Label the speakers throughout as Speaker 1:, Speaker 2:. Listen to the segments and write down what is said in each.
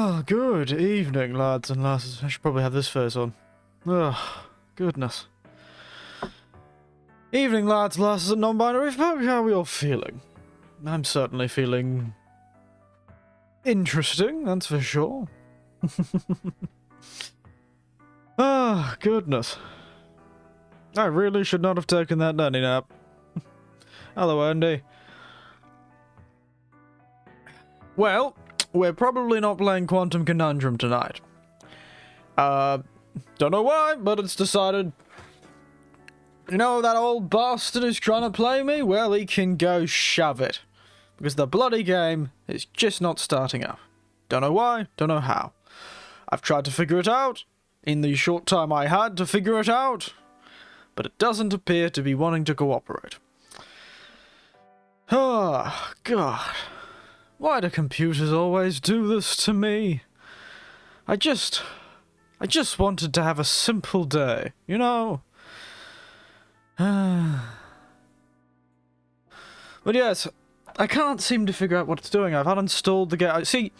Speaker 1: Oh, good evening, lads and lasses. I should probably have this face on. Oh, goodness. Evening, lads, lasses, and non-binary folk. How are we all feeling? I'm certainly feeling interesting, that's for sure. Ah, goodness. I really should not have taken that nanny nap. Hello, Andy. Well, we're probably not playing Quantum Conundrum tonight. Don't know why, but it's decided. You know, that old bastard who's trying to play me? Well, he can go shove it. Because the bloody game is just not starting up. Don't know why, don't know how. I've tried to figure it out in the short time I had to figure it out, but it doesn't appear to be wanting to cooperate. Oh, God. Why do computers always do this to me? I just wanted to have a simple day, you know? But yes, I can't seem to figure out what it's doing. I've uninstalled the game. See,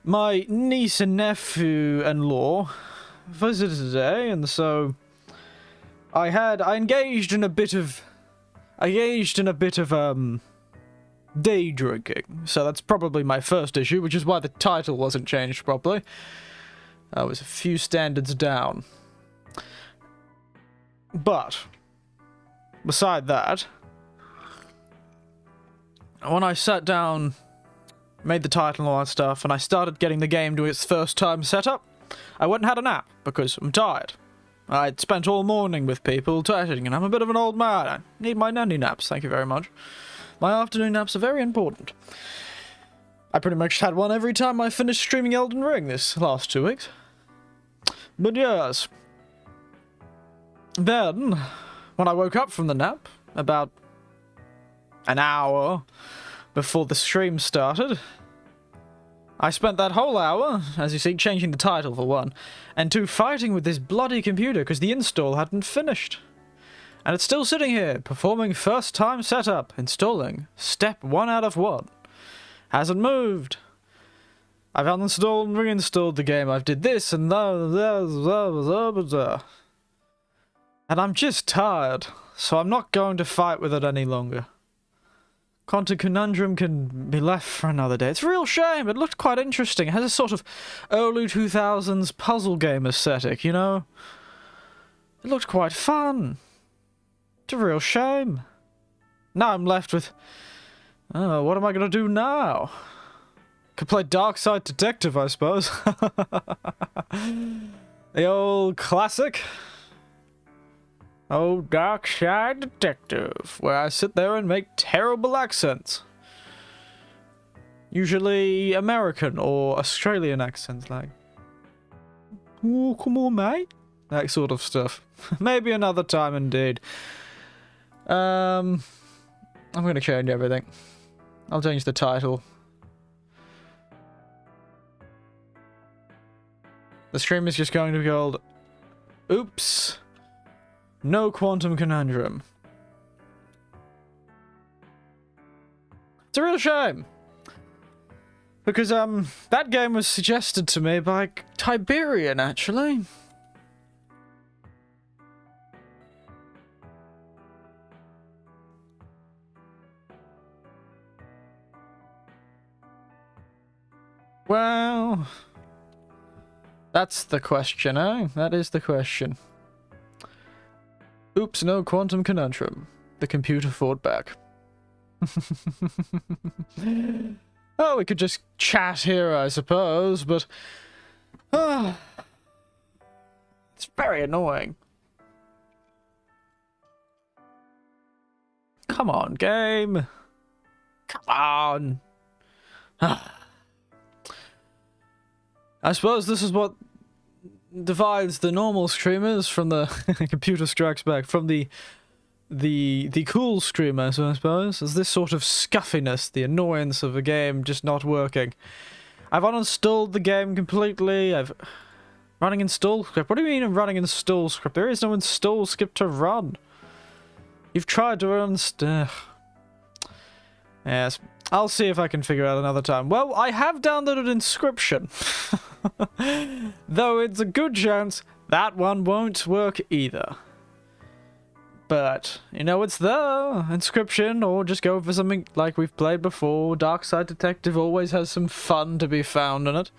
Speaker 1: my niece and nephew-in-law visited today, and so I engaged in a bit of day drinking. So that's probably my first issue, which is why the title wasn't changed properly. I was a few standards down. But beside that, when I sat down, made the title and all that stuff, and I started getting the game to its first time setup, I went and had a nap, because I'm tired. I'd spent all morning with people chatting, and I'm a bit of an old man. I need my nanny naps, thank you very much. My afternoon naps are very important. I pretty much had one every time I finished streaming Elden Ring this last 2 weeks. But yes. Then, when I woke up from the nap, about an hour before the stream started, I spent that whole hour, as you see, changing the title for one, and two, fighting with this bloody computer because the install hadn't finished. And it's still sitting here, performing first time setup, installing, step 1 out of 1. Hasn't moved. I've uninstalled and reinstalled the game, I've did this and that, and I'm just tired, so I'm not going to fight with it any longer. Quantum Conundrum can be left for another day. It's a real shame, it looked quite interesting. It has a sort of early 2000s puzzle game aesthetic, you know? It looked quite fun. It's a real shame. Now I'm left with, oh, what am I going to do now? Could play Dark Side Detective, I suppose. The old classic. Oh, Dark Side Detective, where I sit there and make terrible accents. Usually American or Australian accents, like, oh, come on, mate. That sort of stuff. Maybe another time, indeed. I'm going to change everything. I'll change the title. The stream is just going to be called Oops, No Quantum Conundrum. It's a real shame. Because, that game was suggested to me by Tiberian, actually. Well, that's the question, eh? That is the question. Oops, no Quantum Conundrum. The computer fought back. Oh, we could just chat here, I suppose, but it's very annoying. Come on, game. Come on. I suppose this is what divides the normal streamers from the computer strikes back, from the cool streamers, I suppose, is this sort of scuffiness, the annoyance of a game just not working. I've uninstalled the game completely. Running install script. What do you mean I'm running install script? There is no install script to run. You've tried to run Yes. I'll see if I can figure out another time. Well, I have downloaded Inscription. Though it's a good chance that one won't work either. But, you know, it's there. Inscription, or just go for something like we've played before. Dark Side Detective always has some fun to be found in it.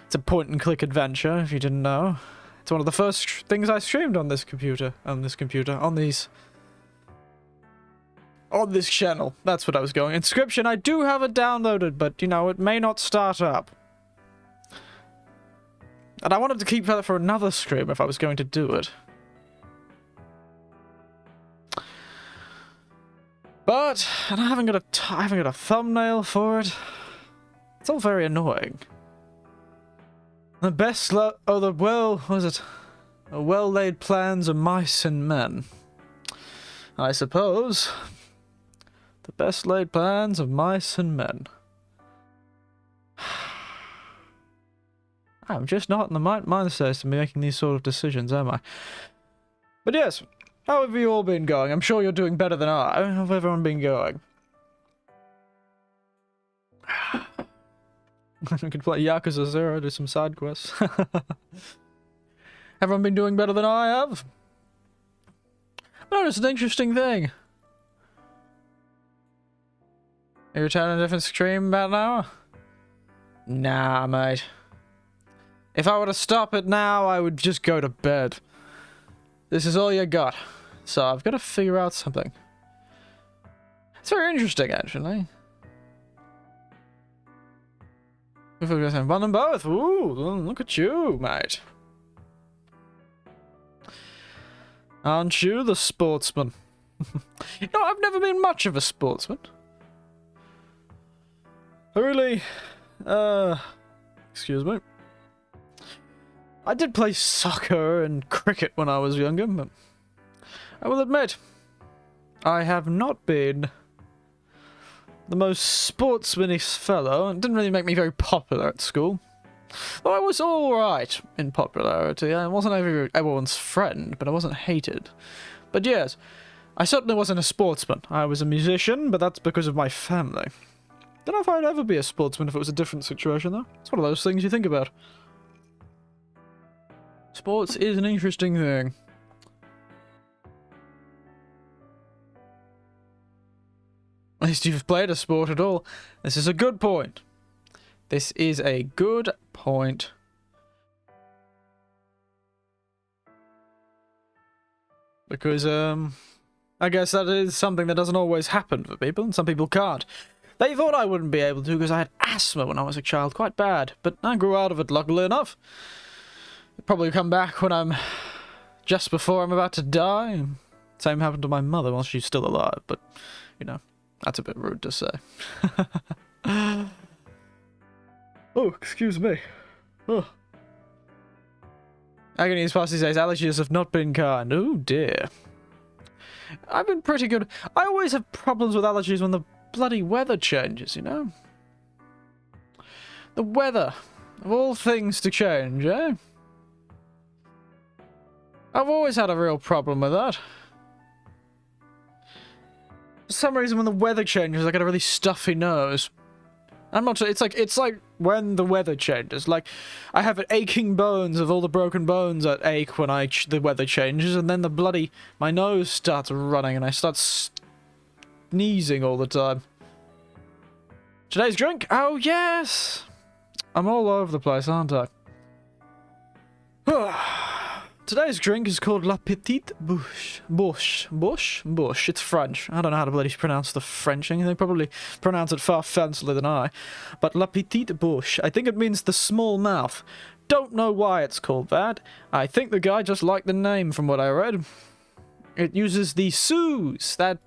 Speaker 1: It's a point-and-click adventure, if you didn't know. It's one of the first things I streamed on this computer. On this channel. That's what I was going. Inscription, I do have it downloaded, but, you know, it may not start up. And I wanted to keep that for another stream if I was going to do it. But, and I haven't got a thumbnail for it. It's all very annoying. The best well-laid plans of mice and men. I suppose. The best laid plans of mice and men. I'm just not in the mindset to be making these sort of decisions, am I? But yes, how have you all been going? I'm sure you're doing better than I. How have everyone been going? We could play Yakuza 0, do some side quests. Everyone been doing better than I have? But it's an interesting thing. You return a different stream about an hour? Nah, mate. If I were to stop it now, I would just go to bed. This is all you got. So I've got to figure out something. It's very interesting, actually. If we're going to run them both. Ooh, look at you, mate. Aren't you the sportsman? You know, I've never been much of a sportsman. I really, excuse me. I did play soccer and cricket when I was younger, but I will admit, I have not been the most sportsmanish fellow, and it didn't really make me very popular at school. Though I was alright in popularity. I wasn't everyone's friend, but I wasn't hated. But yes, I certainly wasn't a sportsman. I was a musician, but that's because of my family. Don't know if I'd ever be a sportsman if it was a different situation, though. It's one of those things you think about. Sports is an interesting thing. At least you've played a sport at all. This is a good point. This is a good point. Because, I guess that is something that doesn't always happen for people, and some people can't. They thought I wouldn't be able to because I had asthma when I was a child, quite bad. But I grew out of it, luckily enough. It'll probably come back when I'm just before I'm about to die. Same happened to my mother while she's still alive, but, you know, that's a bit rude to say. Oh, excuse me. Oh. Agony's past these days, allergies have not been kind. Oh dear. I've been pretty good. I always have problems with allergies when the bloody weather changes, you know? The weather. Of all things to change, eh? I've always had a real problem with that. For some reason, when the weather changes, I get a really stuffy nose. I'm not sure. It's like when the weather changes. Like, I have aching bones of all the broken bones that ache when the weather changes, and then my nose starts running, and I start sneezing all the time. Today's drink? Oh, yes! I'm all over the place, aren't I? Today's drink is called La Petite Bouche. Bouche? It's French. I don't know how to bloody pronounce the French thing. They probably pronounce it far fancier than I. But La Petite Bouche. I think it means the small mouth. Don't know why it's called that. I think the guy just liked the name from what I read. It uses the Suze. That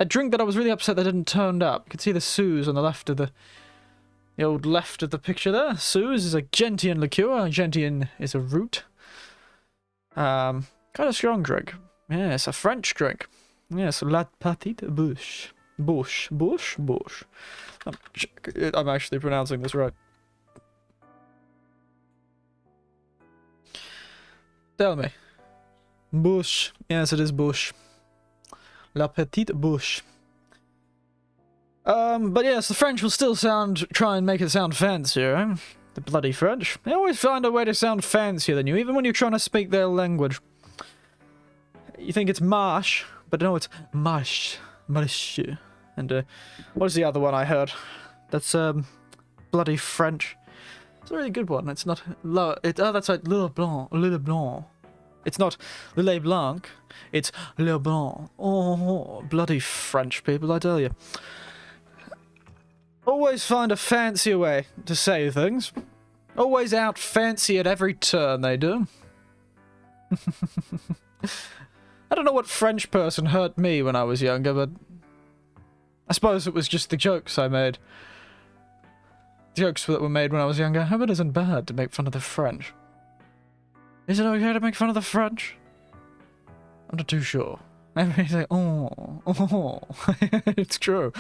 Speaker 1: drink that I was really upset that didn't turn up. You can see the Suze on the left of the old left of the picture there. Suze is a gentian liqueur. Gentian is a root. Kind of strong drink. Yes, a French drink. Yes, La Petite Bouche. Bouche. I'm actually pronouncing this right. Tell me. Bouche. Yes, it is Bouche. La Petite Bouche. But yes, the French will still try and make it sound fancier, eh? The bloody French. They always find a way to sound fancier than you, even when you're trying to speak their language. You think it's marsh, but no, it's marsh. Marsh. And, what is the other one I heard? That's, bloody French. It's a really good one. It's not, oh, that's like Le Blanc. Le Blanc. It's not Le Blanc. It's Le Blanc. Oh, bloody French people, I tell you. Always find a fancier way to say things. Always out fancy at every turn they do. I don't know what French person hurt me when I was younger, but I suppose it was just the jokes I made. Jokes that were made when I was younger. How it isn't bad to make fun of the French. Is it okay to make fun of the French? I'm not too sure. Maybe say, oh, it's true.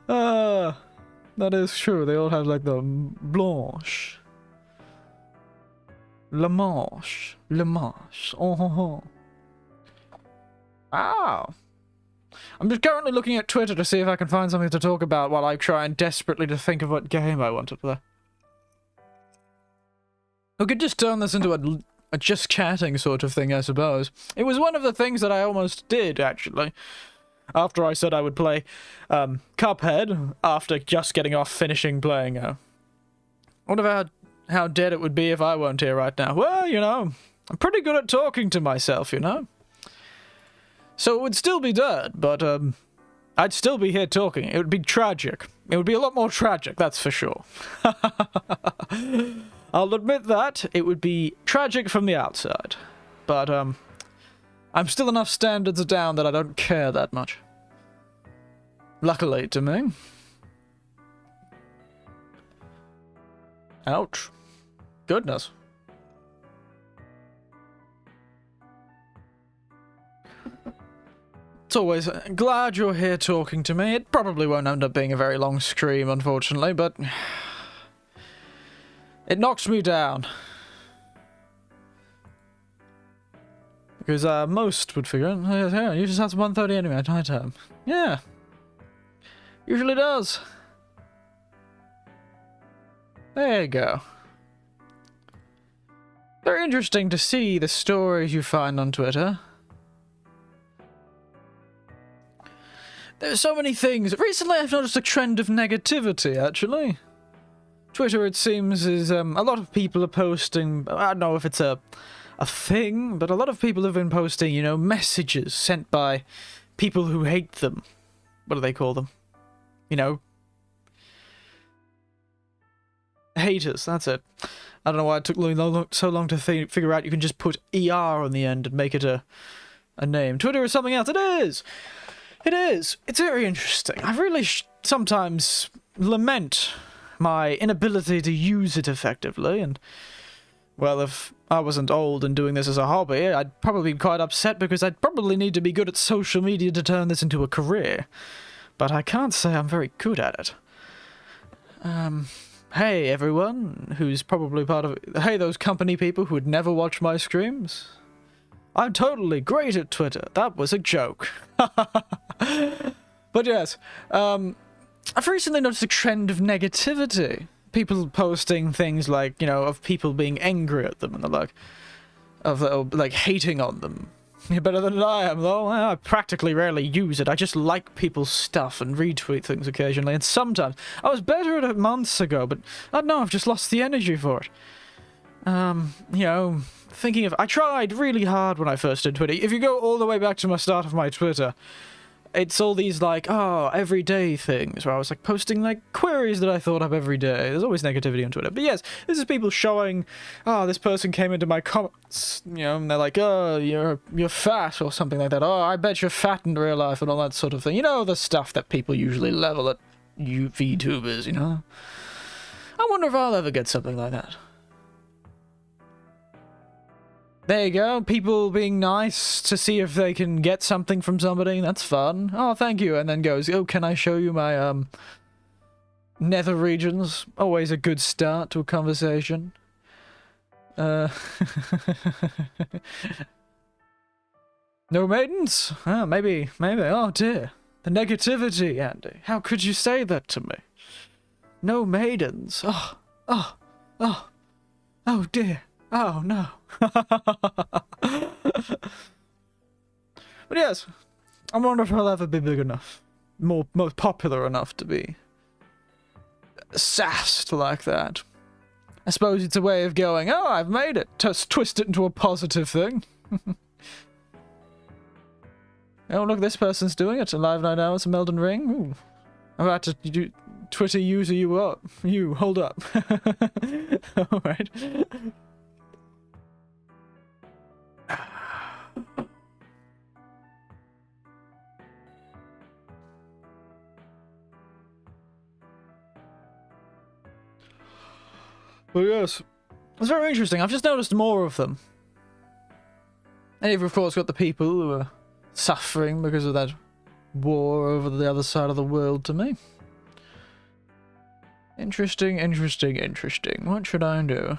Speaker 1: That is true. They all have like the blanche, la manche, le manche. Oh. Wow. I'm just currently looking at Twitter to see if I can find something to talk about while I try and desperately to think of what game I want to play. We could just turn this into a just chatting sort of thing, I suppose. It was one of the things that I almost did, actually. After I said I would play Cuphead, after just getting off finishing playing. I wonder how dead it would be if I weren't here right now. Well, you know, I'm pretty good at talking to myself, you know? So it would still be dead, but I'd still be here talking. It would be tragic. It would be a lot more tragic, that's for sure. I'll admit that. It would be tragic from the outside. But, I'm still enough standards down that I don't care that much. Luckily to me. Ouch. Goodness. It's always glad you're here talking to me. It probably won't end up being a very long scream, unfortunately, but it knocks me down. Because most would figure, yeah, you just have to 1:30 anyway at night time. Yeah. Usually does. There you go. Very interesting to see the stories you find on Twitter. There's so many things. Recently I've noticed a trend of negativity, actually. Twitter, it seems, is, a lot of people are posting, I don't know if it's a thing, but a lot of people have been posting, you know, messages sent by people who hate them. What do they call them? You know? Haters, that's it. I don't know why it took so long to figure out you can just put ER on the end and make it a name. Twitter is something else. It is! It is. It's very interesting. I really sometimes lament my inability to use it effectively, and, well, if I wasn't old and doing this as a hobby, I'd probably be quite upset because I'd probably need to be good at social media to turn this into a career. But I can't say I'm very good at it. Hey, everyone who's probably part of it. Hey, those company people who would never watch my streams. I'm totally great at Twitter. That was a joke. But yes, I've recently noticed a trend of negativity. People posting things like, you know, of people being angry at them and the like. Like, hating on them. You're better than I am, though. I practically rarely use it. I just like people's stuff and retweet things occasionally. And sometimes, I was better at it months ago, but I don't know, I've just lost the energy for it. You know, thinking of... I tried really hard when I first did Twitter. If you go all the way back to my start of my Twitter, it's all these, like, everyday things, where I was, like, posting, like, queries that I thought up every day. There's always negativity on Twitter. But yes, this is people showing, this person came into my comments, you know, and they're like, you're fat, or something like that. Oh, I bet you're fat in real life, and all that sort of thing. You know, the stuff that people usually level at Vtubers, you know? I wonder if I'll ever get something like that. There you go, people being nice to see if they can get something from somebody, that's fun. Oh, thank you, and then goes, oh, can I show you my, nether regions? Always a good start to a conversation. No maidens? Oh, maybe, oh dear. The negativity, Andy. How could you say that to me? No maidens. Oh dear. Oh no. But yes, I wonder if I'll ever be big enough, more popular enough to be sassed like that. I suppose it's a way of going, oh, I've made it. Just twist it into a positive thing. Oh, look, this person's doing it. A live night hours, some Elden Ring. Ooh. I'm about to do Twitter user you up. You, hold up. Alright. But yes, it's very interesting. I've just noticed more of them. And you've of course got the people who are suffering because of that war over the other side of the world to me. Interesting, interesting, interesting. What should I do?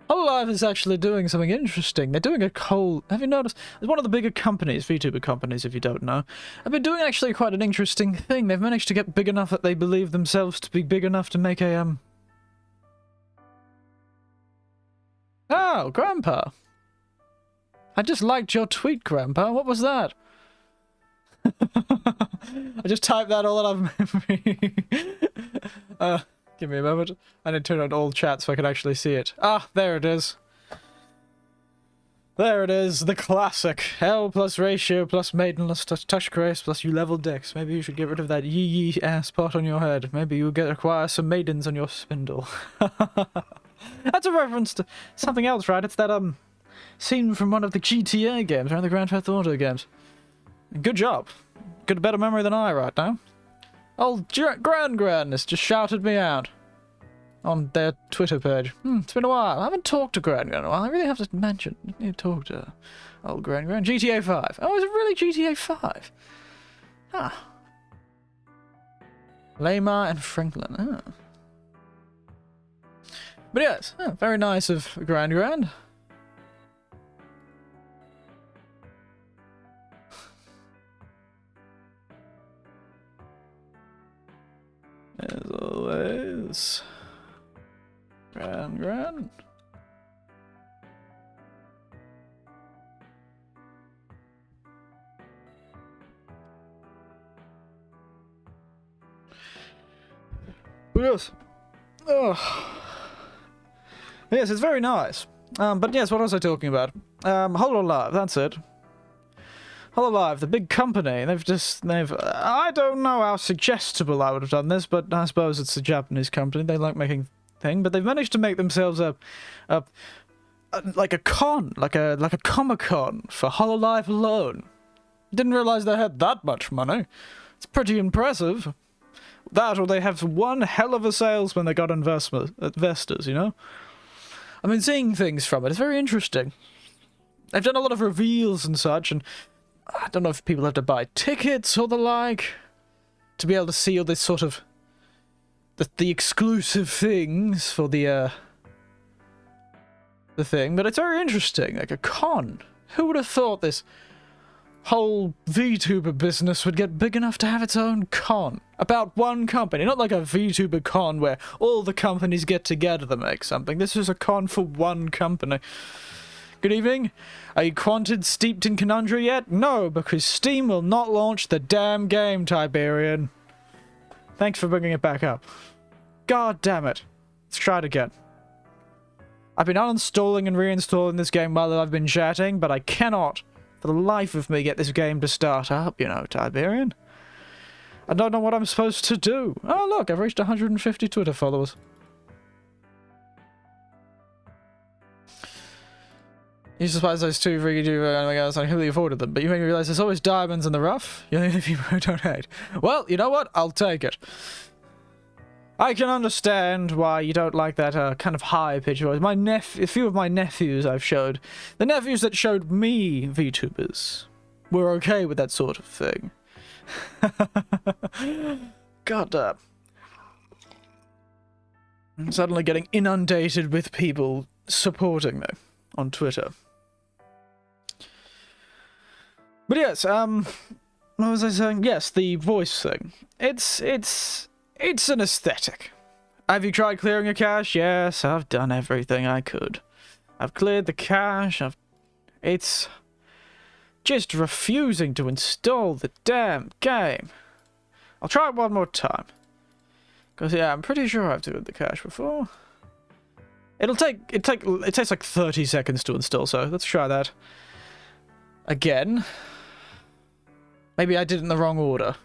Speaker 1: Hololive is actually doing something interesting. They're doing a whole... Have you noticed? It's one of the bigger companies, Vtuber companies, if you don't know. Have been doing actually quite an interesting thing. They've managed to get big enough that they believe themselves to be big enough to make a, Oh, Grandpa. I just liked your tweet, Grandpa. What was that? I just typed that all out of memory. Give me a moment. I need to turn on all chat so I can actually see it. Ah, there it is. There it is, the classic. L plus ratio plus maidenless touch grace plus you level dex. Maybe you should get rid of that yee ass pot on your head. Maybe you'll acquire some maidens on your spindle. That's a reference to something else, right? It's that scene from one of the GTA games, right? The Grand Theft Auto games. Good job. Got a better memory than I right now. Old Gran has just shouted me out on their Twitter page. It's been a while. I haven't talked to Gran in a while. I really have to mention. I need to talk to old Gran. GTA 5. Oh, is it really GTA 5? Ah. Lamar and Franklin. Ah. But yes, very nice of Gran. As always. Gran. But yes. Oh. Yes, it's very nice. But yes, what was I talking about? Hololive, that's it. Hololive, the big company, I don't know how suggestible I would have done this, but I suppose it's a Japanese company, they like making things, but they've managed to make themselves like a con, like a Comic-Con for Hololive alone. Didn't realize they had that much money. It's pretty impressive. That, or they have one hell of a sales when they got investors, you know? I've been seeing things from it. It's very interesting. They've done a lot of reveals and such, and I don't know if people have to buy tickets or the like to be able to see all this sort of the exclusive things for the thing, but it's very interesting, like a con. Who would have thought this whole VTuber business would get big enough to have its own con about one company? Not like a VTuber con where all the companies get together to make something. This is a con for one company. Good evening. Are you quanted steeped in Conundrum yet? No, because Steam will not launch the damn game, Tiberian. Thanks for bringing it back up. God damn it. Let's try it again. I've been uninstalling and reinstalling this game while I've been chatting, but I cannot, for the life of me, get this game to start up, you know, Tiberian. I don't know what I'm supposed to do. Oh, look, I've reached 150 Twitter followers. You despise those two VTuber I completely afforded them, but you made me realize there's always diamonds in the rough. You're the only people who don't hate. Well, you know what? I'll take it. I can understand why you don't like that kind of high-pitched voice. A few of my nephews I've showed, the nephews that showed me VTubers, were okay with that sort of thing. God damn. I'm suddenly getting inundated with people supporting me on Twitter. But yes, what was I saying? Yes, the voice thing. It's an aesthetic. Have you tried clearing a cache? Yes, I've done everything I could. I've cleared the cache, it's just refusing to install the damn game. I'll try it one more time. Because, yeah, I'm pretty sure I've cleared the cache before. It takes like 30 seconds to install, so let's try that again. Maybe I did it in the wrong order.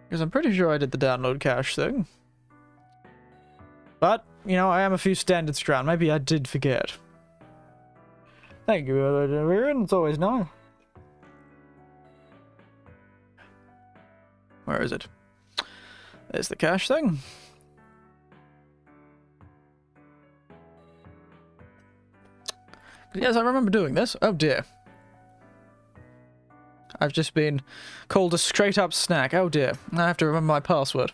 Speaker 1: Because I'm pretty sure I did the download cache thing. But, you know, I am a few standards down. Maybe I did forget. Thank you, Aaron. It's always nice. Where is it? There's the cache thing. Yes, I remember doing this. Oh dear. I've just been called a straight-up snack. Oh dear. I have to remember my password.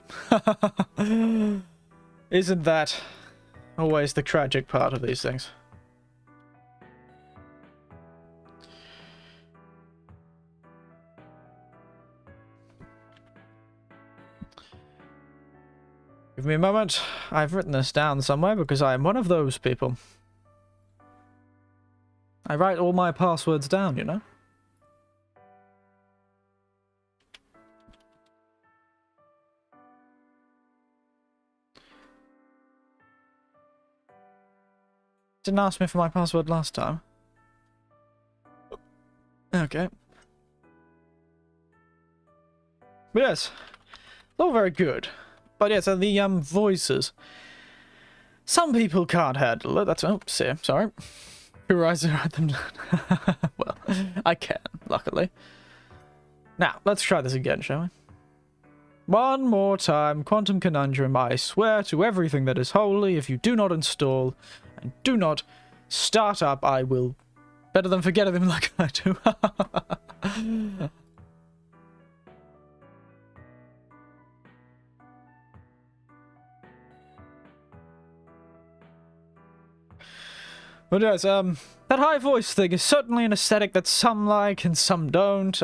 Speaker 1: Isn't that always the tragic part of these things? Give me a moment. I've written this down somewhere because I am one of those people. I write all my passwords down, you know? Didn't ask me for my password last time. Okay. But yes, it's all very good. But yeah, so the voices. Some people can't handle it. That's sorry. Write them down. Well, I can, luckily. Now, let's try this again, shall we? One more time, Quantum Conundrum, I swear to everything that is holy, if you do not install and do not start up, I will better than forget them like I do. But yes, that high voice thing is certainly an aesthetic that some like and some don't.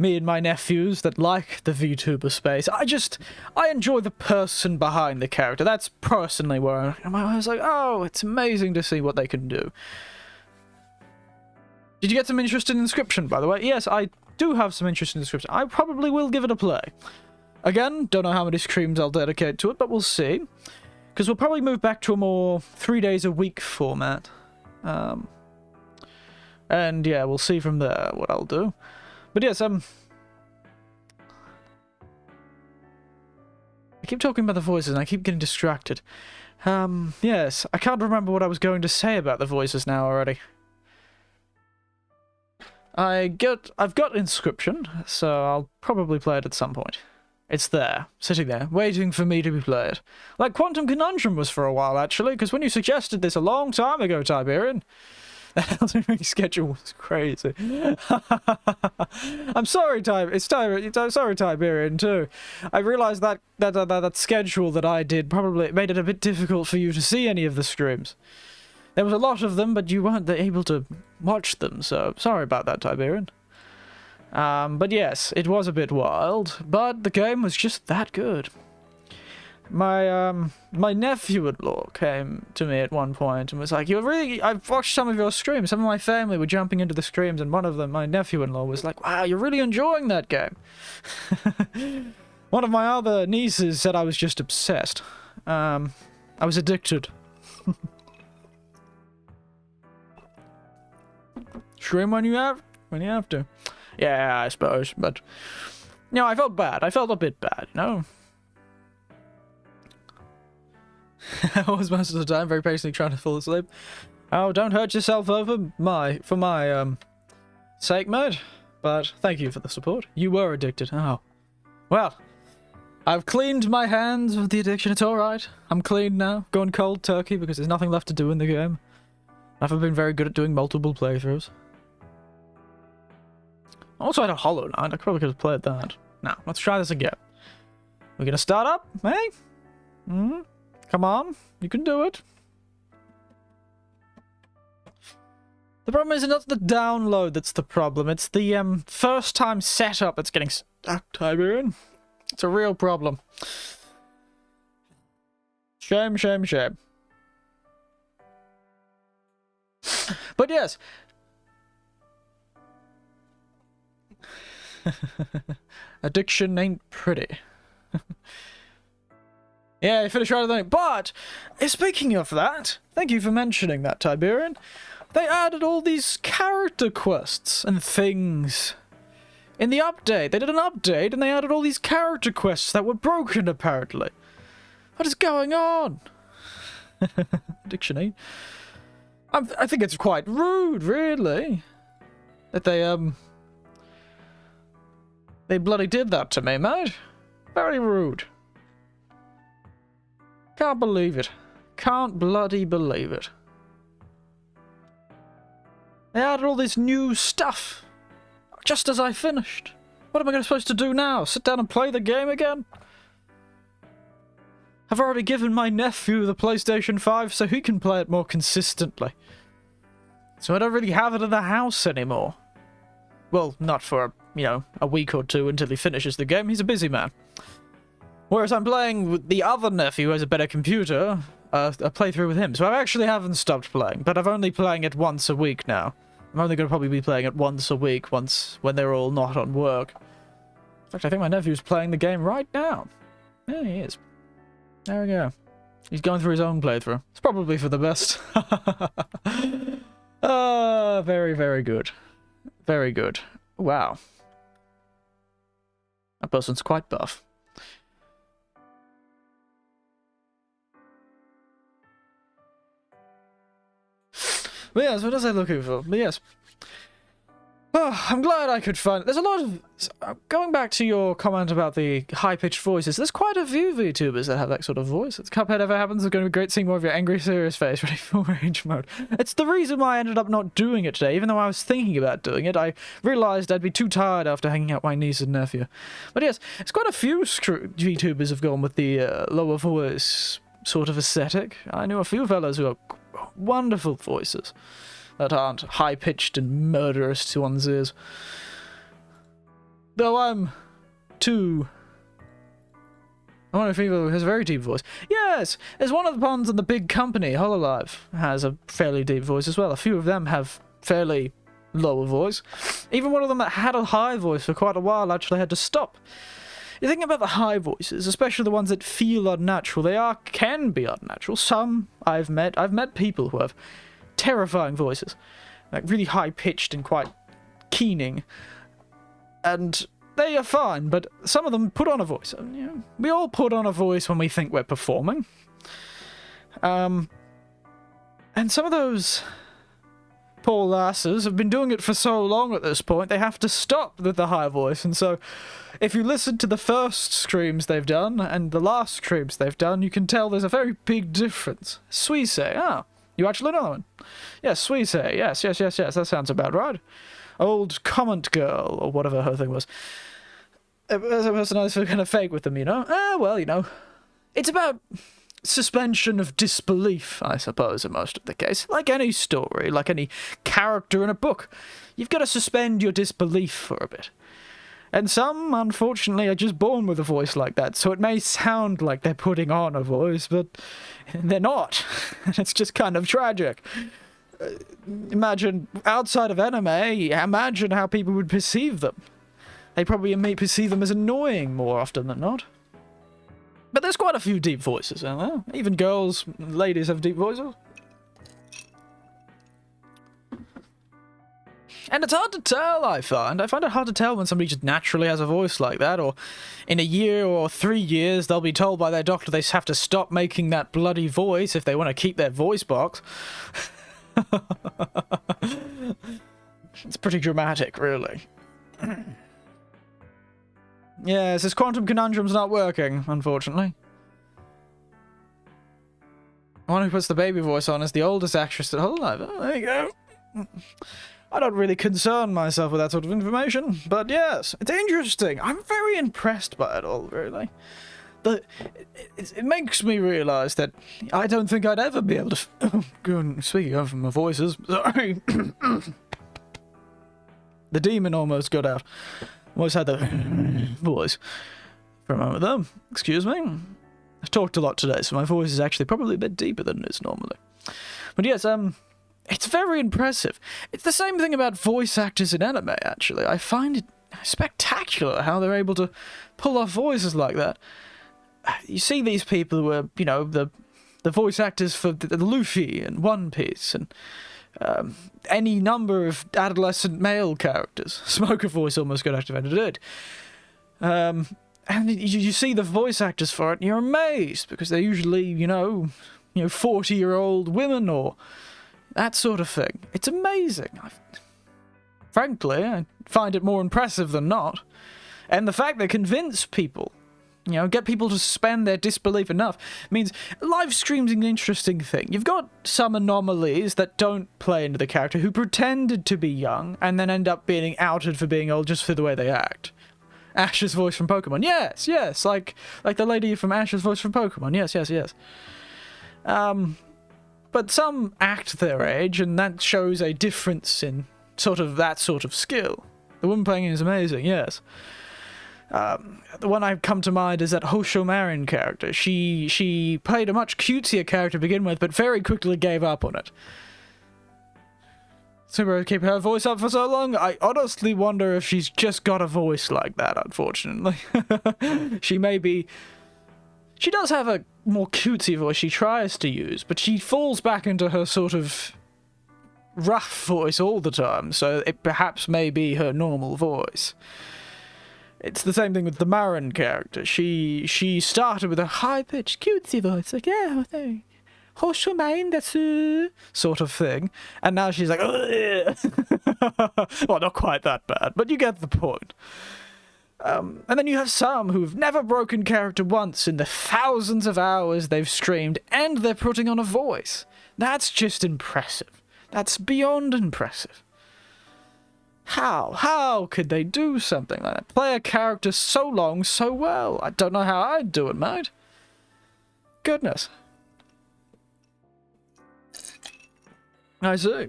Speaker 1: Me and my nephews that like the VTuber space. I enjoy the person behind the character. That's personally where I was like, oh, it's amazing to see what they can do. Did you get some interest in Inscription, by the way? Yes, I do have some interest in Inscription. I probably will give it a play. Again, don't know how many streams I'll dedicate to it, but we'll see. Because we'll probably move back to a more 3 days a week format. And yeah, we'll see from there what I'll do. But yes, I keep talking about the voices and I keep getting distracted. Yes, I can't remember what I was going to say about the voices now already. I've got Inscription, so I'll probably play it at some point. It's there, sitting there, waiting for me to be played. Like Quantum Conundrum was for a while, actually, because when you suggested this a long time ago, Tiberian, that Elden Ring schedule was crazy. I'm sorry, sorry, Tiberian, too. I realized that schedule that I did probably made it a bit difficult for you to see any of the streams. There was a lot of them, but you weren't able to watch them, so sorry about that, Tiberian. But yes, it was a bit wild, but the game was just that good. My nephew-in-law came to me at one point and was like, I've watched some of your streams. Some of my family were jumping into the streams, and one of them, my nephew-in-law, was like, wow, you're really enjoying that game. One of my other nieces said I was just obsessed. I was addicted. Stream when you have to. Yeah, I suppose, but you know, I felt bad. I felt a bit bad, you know. I was most of the time very patiently trying to fall asleep. Oh, don't hurt yourself for my sake, mate. But thank you for the support. You were addicted. Oh, well, I've cleaned my hands of the addiction. It's alright. I'm clean now. Going cold turkey because there's nothing left to do in the game. I've been very good at doing multiple playthroughs. I also had a Hollow Knight. I probably could have played that. Now, let's try this again. We're gonna start up, hey? Come on, you can do it. The problem is not the download that's the problem. It's the first time setup that's getting stuck, Tiberian. It's a real problem. Shame, shame, shame. But yes. Addiction ain't pretty. Yeah, you finished right at the thing. But, speaking of that, thank you for mentioning that, Tiberian. They added all these character quests and things. In the update, they did an update and they added all these character quests that were broken, apparently. What is going on? Addiction, eh? I think it's quite rude, really. That they bloody did that to me, mate. Very rude. Can't believe it. Can't bloody believe it. They added all this new stuff. Just as I finished. What am I supposed to do now? Sit down and play the game again? I've already given my nephew the PlayStation 5 so he can play it more consistently. So I don't really have it in the house anymore. Well, not for, you know, a week or two until he finishes the game. He's a busy man. Whereas I'm playing with the other nephew who has a better computer, a playthrough with him. So I actually haven't stopped playing, but I'm only playing it once a week now. I'm only going to probably be playing it once a week, when they're all not on work. In fact, I think my nephew's playing the game right now. Yeah, he is. There we go. He's going through his own playthrough. It's probably for the best. Very, very good. Very good. Wow. That person's quite buff. But yes, what was I looking for? But yes. Oh, I'm glad I could find... There's a lot of... Going back to your comment about the high-pitched voices, there's quite a few VTubers that have that sort of voice. If Cuphead ever happens, it's going to be great seeing more of your angry, serious face ready for rage mode. It's the reason why I ended up not doing it today. Even though I was thinking about doing it, I realised I'd be too tired after hanging out with my niece and nephew. But yes, it's quite a few VTubers have gone with the lower voice sort of aesthetic. I know a few fellas who have wonderful voices that aren't high-pitched and murderous to one's ears. Though I'm too... I wonder if Evo has a very deep voice. Yes! There's one of the ones in the big company, Hololive, has a fairly deep voice as well. A few of them have fairly lower voice. Even one of them that had a high voice for quite a while actually had to stop. You think about the high voices, especially the ones that feel unnatural. They can be unnatural. Some I've met people who have terrifying voices, like really high-pitched and quite keening, and they are fine, but some of them put on a voice. And, you know, we all put on a voice when we think we're performing. And some of those poor lasses have been doing it for so long at this point, they have to stop with the high voice, and so if you listen to the first streams they've done and the last streams they've done, you can tell there's a very big difference. Suisse, you actually know one? Yes, Suisse, yes, that sounds about right. Old comment girl, or whatever her thing was. As a person I was kind of fake with them, you know? Well, you know, it's about suspension of disbelief, I suppose, in most of the case. Like any story, like any character in a book. You've got to suspend your disbelief for a bit. And some, unfortunately, are just born with a voice like that, so it may sound like they're putting on a voice, but they're not. It's just kind of tragic. Imagine, outside of anime, imagine how people would perceive them. They probably may perceive them as annoying more often than not. But there's quite a few deep voices out there. Even girls, ladies have deep voices. And it's hard to tell, I find. I find it hard to tell when somebody just naturally has a voice like that, or in a year or 3 years they'll be told by their doctor they have to stop making that bloody voice if they want to keep their voice box. It's pretty dramatic, really. Yes, this Quantum Conundrum's not working, unfortunately. The one who puts the baby voice on is the oldest actress that hold alive. Oh, there you go. I don't really concern myself with that sort of information, but yes, it's interesting. I'm very impressed by it all, really. It makes me realise that I don't think I'd ever be able to... Speaking of my voices, sorry. The demon almost got out. Almost had the voice for a moment though. Excuse me. I've talked a lot today, so my voice is actually probably a bit deeper than it is normally. But yes, it's very impressive. It's the same thing about voice actors in anime, actually. I find it spectacular how they're able to pull off voices like that. You see these people who are, you know, the voice actors for the Luffy and One Piece and any number of adolescent male characters. Smoker voice almost got activated it. And you see the voice actors for it and you're amazed because they're usually, you know, 40-year-old women or that sort of thing. It's amazing. Frankly, I find it more impressive than not. And the fact they convince people, you know, get people to suspend their disbelief enough means live stream's an interesting thing. You've got some anomalies that don't play into the character who pretended to be young and then end up being outed for being old just for the way they act. Ash's voice from Pokemon. Yes, like the lady from Ash's voice from Pokemon. Yes. But some act their age, and that shows a difference in that sort of skill. The woman playing it is amazing, yes. The one I've come to mind is that Hosho Marin character. She played a much cutesier character to begin with, but very quickly gave up on it. So keep her voice up for so long? I honestly wonder if she's just got a voice like that, unfortunately. She does have a more cutesy voice she tries to use, but she falls back into her sort of rough voice all the time, so it perhaps may be her normal voice. It's the same thing with the Marin character. She started with a high-pitched cutesy voice, like, yeah, Hosho Marin desu, sort of thing, and now she's like, ugh. Well, not quite that bad, but you get the point. And then you have some who've never broken character once in the thousands of hours they've streamed, and they're putting on a voice. That's just impressive. That's beyond impressive. How could they do something like that? Play a character so long, so well. I don't know how I'd do it, mate. Goodness. I see.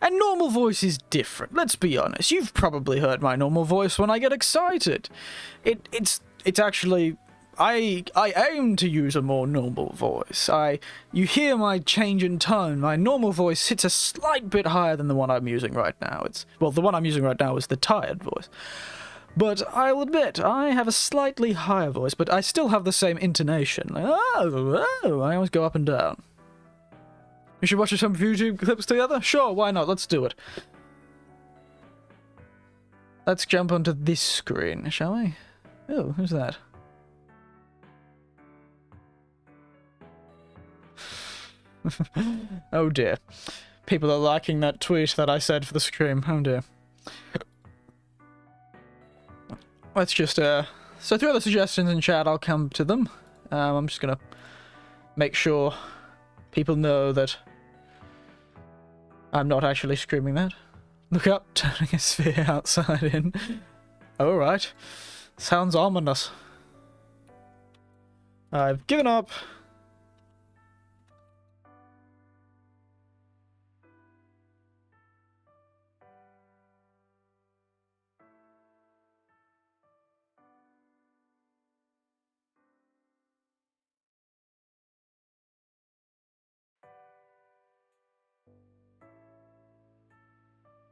Speaker 1: And normal voice is different, let's be honest. You've probably heard my normal voice when I get excited. It's actually... I aim to use a more normal voice. You hear my change in tone. My normal voice sits a slight bit higher than the one I'm using right now. The one I'm using right now is the tired voice. But I'll admit, I have a slightly higher voice, but I still have the same intonation. Like, oh, I always go up and down. We should watch some YouTube clips together? Sure, why not? Let's do it. Let's jump onto this screen, shall we? Oh, who's that? Oh dear. People are liking that tweet that I said for the stream. Oh dear. Let's just, so through the suggestions in chat, I'll come to them. I'm just gonna make sure people know that I'm not actually screaming that. Look up, turning a sphere outside in. Alright. Sounds ominous. I've given up.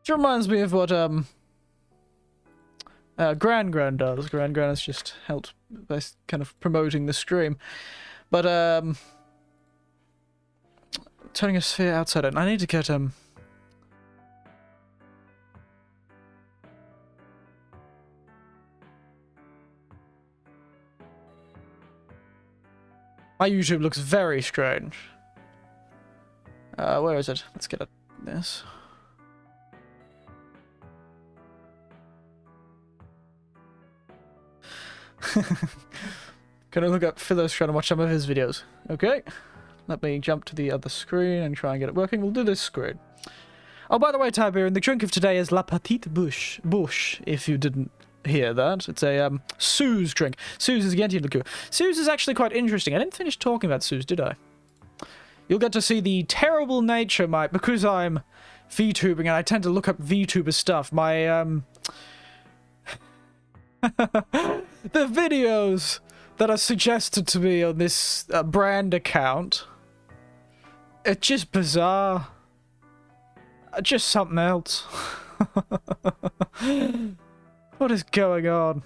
Speaker 1: Which reminds me of what Gran does. Gran has just helped by kind of promoting the stream. But turning a sphere outside it. I need to get my YouTube looks very strange. Where is it? Let's get this. Gonna look up Philo's trying to watch some of his videos. Okay. Let me jump to the other screen and try and get it working. We'll do this screen. Oh, by the way, Tiberian, the drink of today is La Petite Bouche, if you didn't hear that. It's a, Suze drink. Suze is Yenti liqueur. Suze is actually quite interesting. I didn't finish talking about Suze, did I? You'll get to see the terrible nature, because I'm VTubing and I tend to look up VTuber stuff, the videos that are suggested to me on this brand account, it's just bizarre. Just something else. What is going on?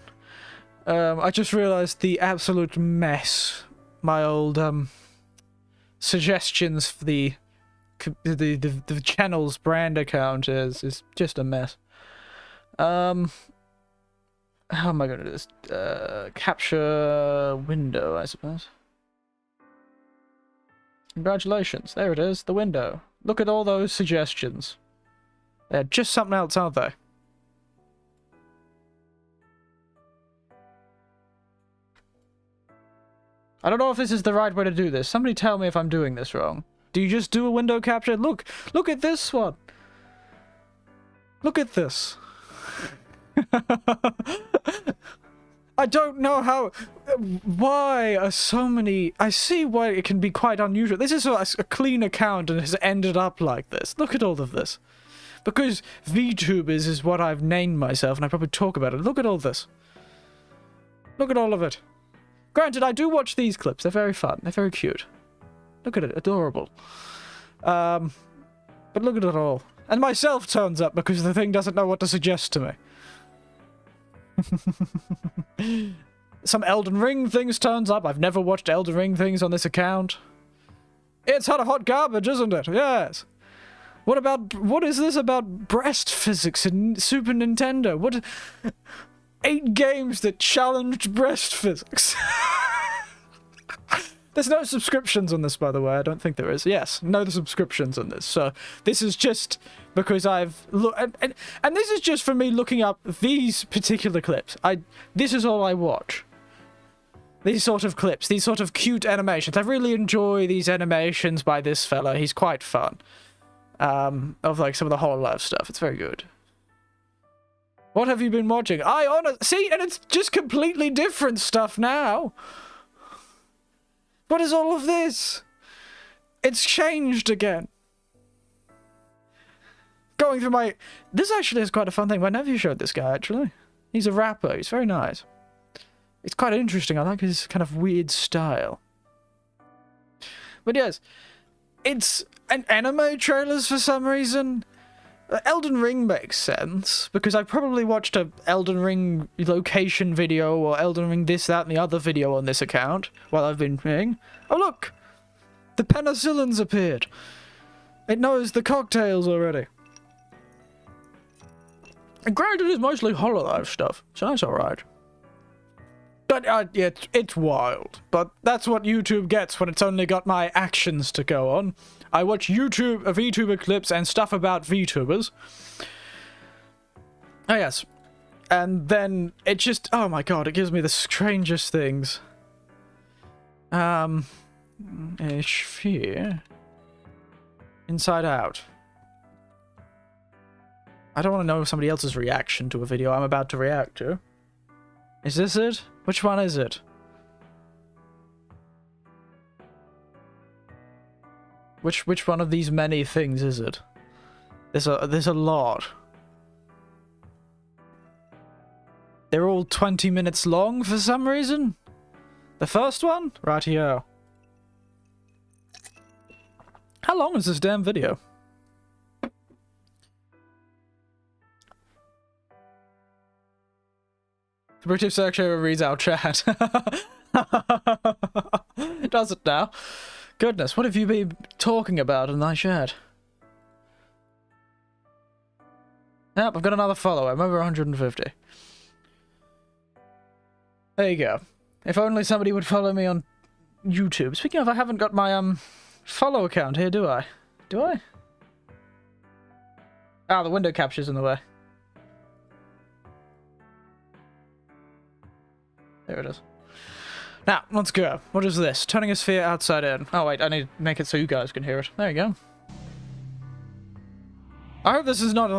Speaker 1: I just realized the absolute mess my old suggestions for the channel's brand account is just a mess. How am I gonna do this? Capture window, I suppose. Congratulations, there it is, the window. Look at all those suggestions. They're just something else, aren't they? I don't know if this is the right way to do this. Somebody tell me if I'm doing this wrong. Do you just do a window capture? Look at this one. Look at this. I don't know why are so many... I see why it can be quite unusual. This is a clean account and has ended up like this. Look at all of this. Because VTubers is what I've named myself, and I probably talk about it. Look at all this. Look at all of it. Granted, I do watch these clips. They're very fun. They're very cute. Look at it. Adorable. But look at it all. And myself turns up because the thing doesn't know what to suggest to me. Some Elden Ring things turns up. I've never watched Elden Ring things on this account. It's hot garbage, isn't it? Yes. What is this about breast physics in Super Nintendo? What... 8 games that challenged breast physics. There's no subscriptions on this, by the way. I don't think there is. Yes, no subscriptions on this. So this is just because I've and this is just for me looking up these particular clips. This is all I watch. These sort of clips, these sort of cute animations. I really enjoy these animations by this fella. He's quite fun. Of like some of the Hololive stuff. It's very good. What have you been watching? See, and it's just completely different stuff now. What is all of this? It's changed again. Going through my... This actually is quite a fun thing. My nephew showed this guy, actually. He's a rapper. He's very nice. It's quite interesting. I like his kind of weird style. But yes, it's an anime trailers for some reason. Elden Ring makes sense, because I probably watched a Elden Ring location video, or Elden Ring this, that, and the other video on this account, while I've been playing. Oh look! The penicillins appeared! It knows the cocktails already. And granted, it's mostly Hololive stuff, so that's alright. But, yeah, it's wild. But that's what YouTube gets when it's only got my actions to go on. I watch VTuber clips and stuff about VTubers. Oh, yes. And then it just... Oh, my God. It gives me the strangest things. A sphere. Inside Out. I don't want to know somebody else's reaction to a video I'm about to react to. Is this it? Which one is it? Which one of these many things is it? There's a lot. They're all 20 minutes long for some reason. The first one? Rightio. How long is this damn video? The British secretary reads our chat. Does it now? Goodness, what have you been talking about in that chat? Yep, I've got another follower. I'm over 150. There you go. If only somebody would follow me on YouTube. Speaking of, I haven't got my follow account here, do I? Do I? Ah, the window capture's in the way. Here it is. Now, let's go. What is this? Turning a sphere outside in. Oh, wait, I need to make it so you guys can hear it. There you go. I hope this is not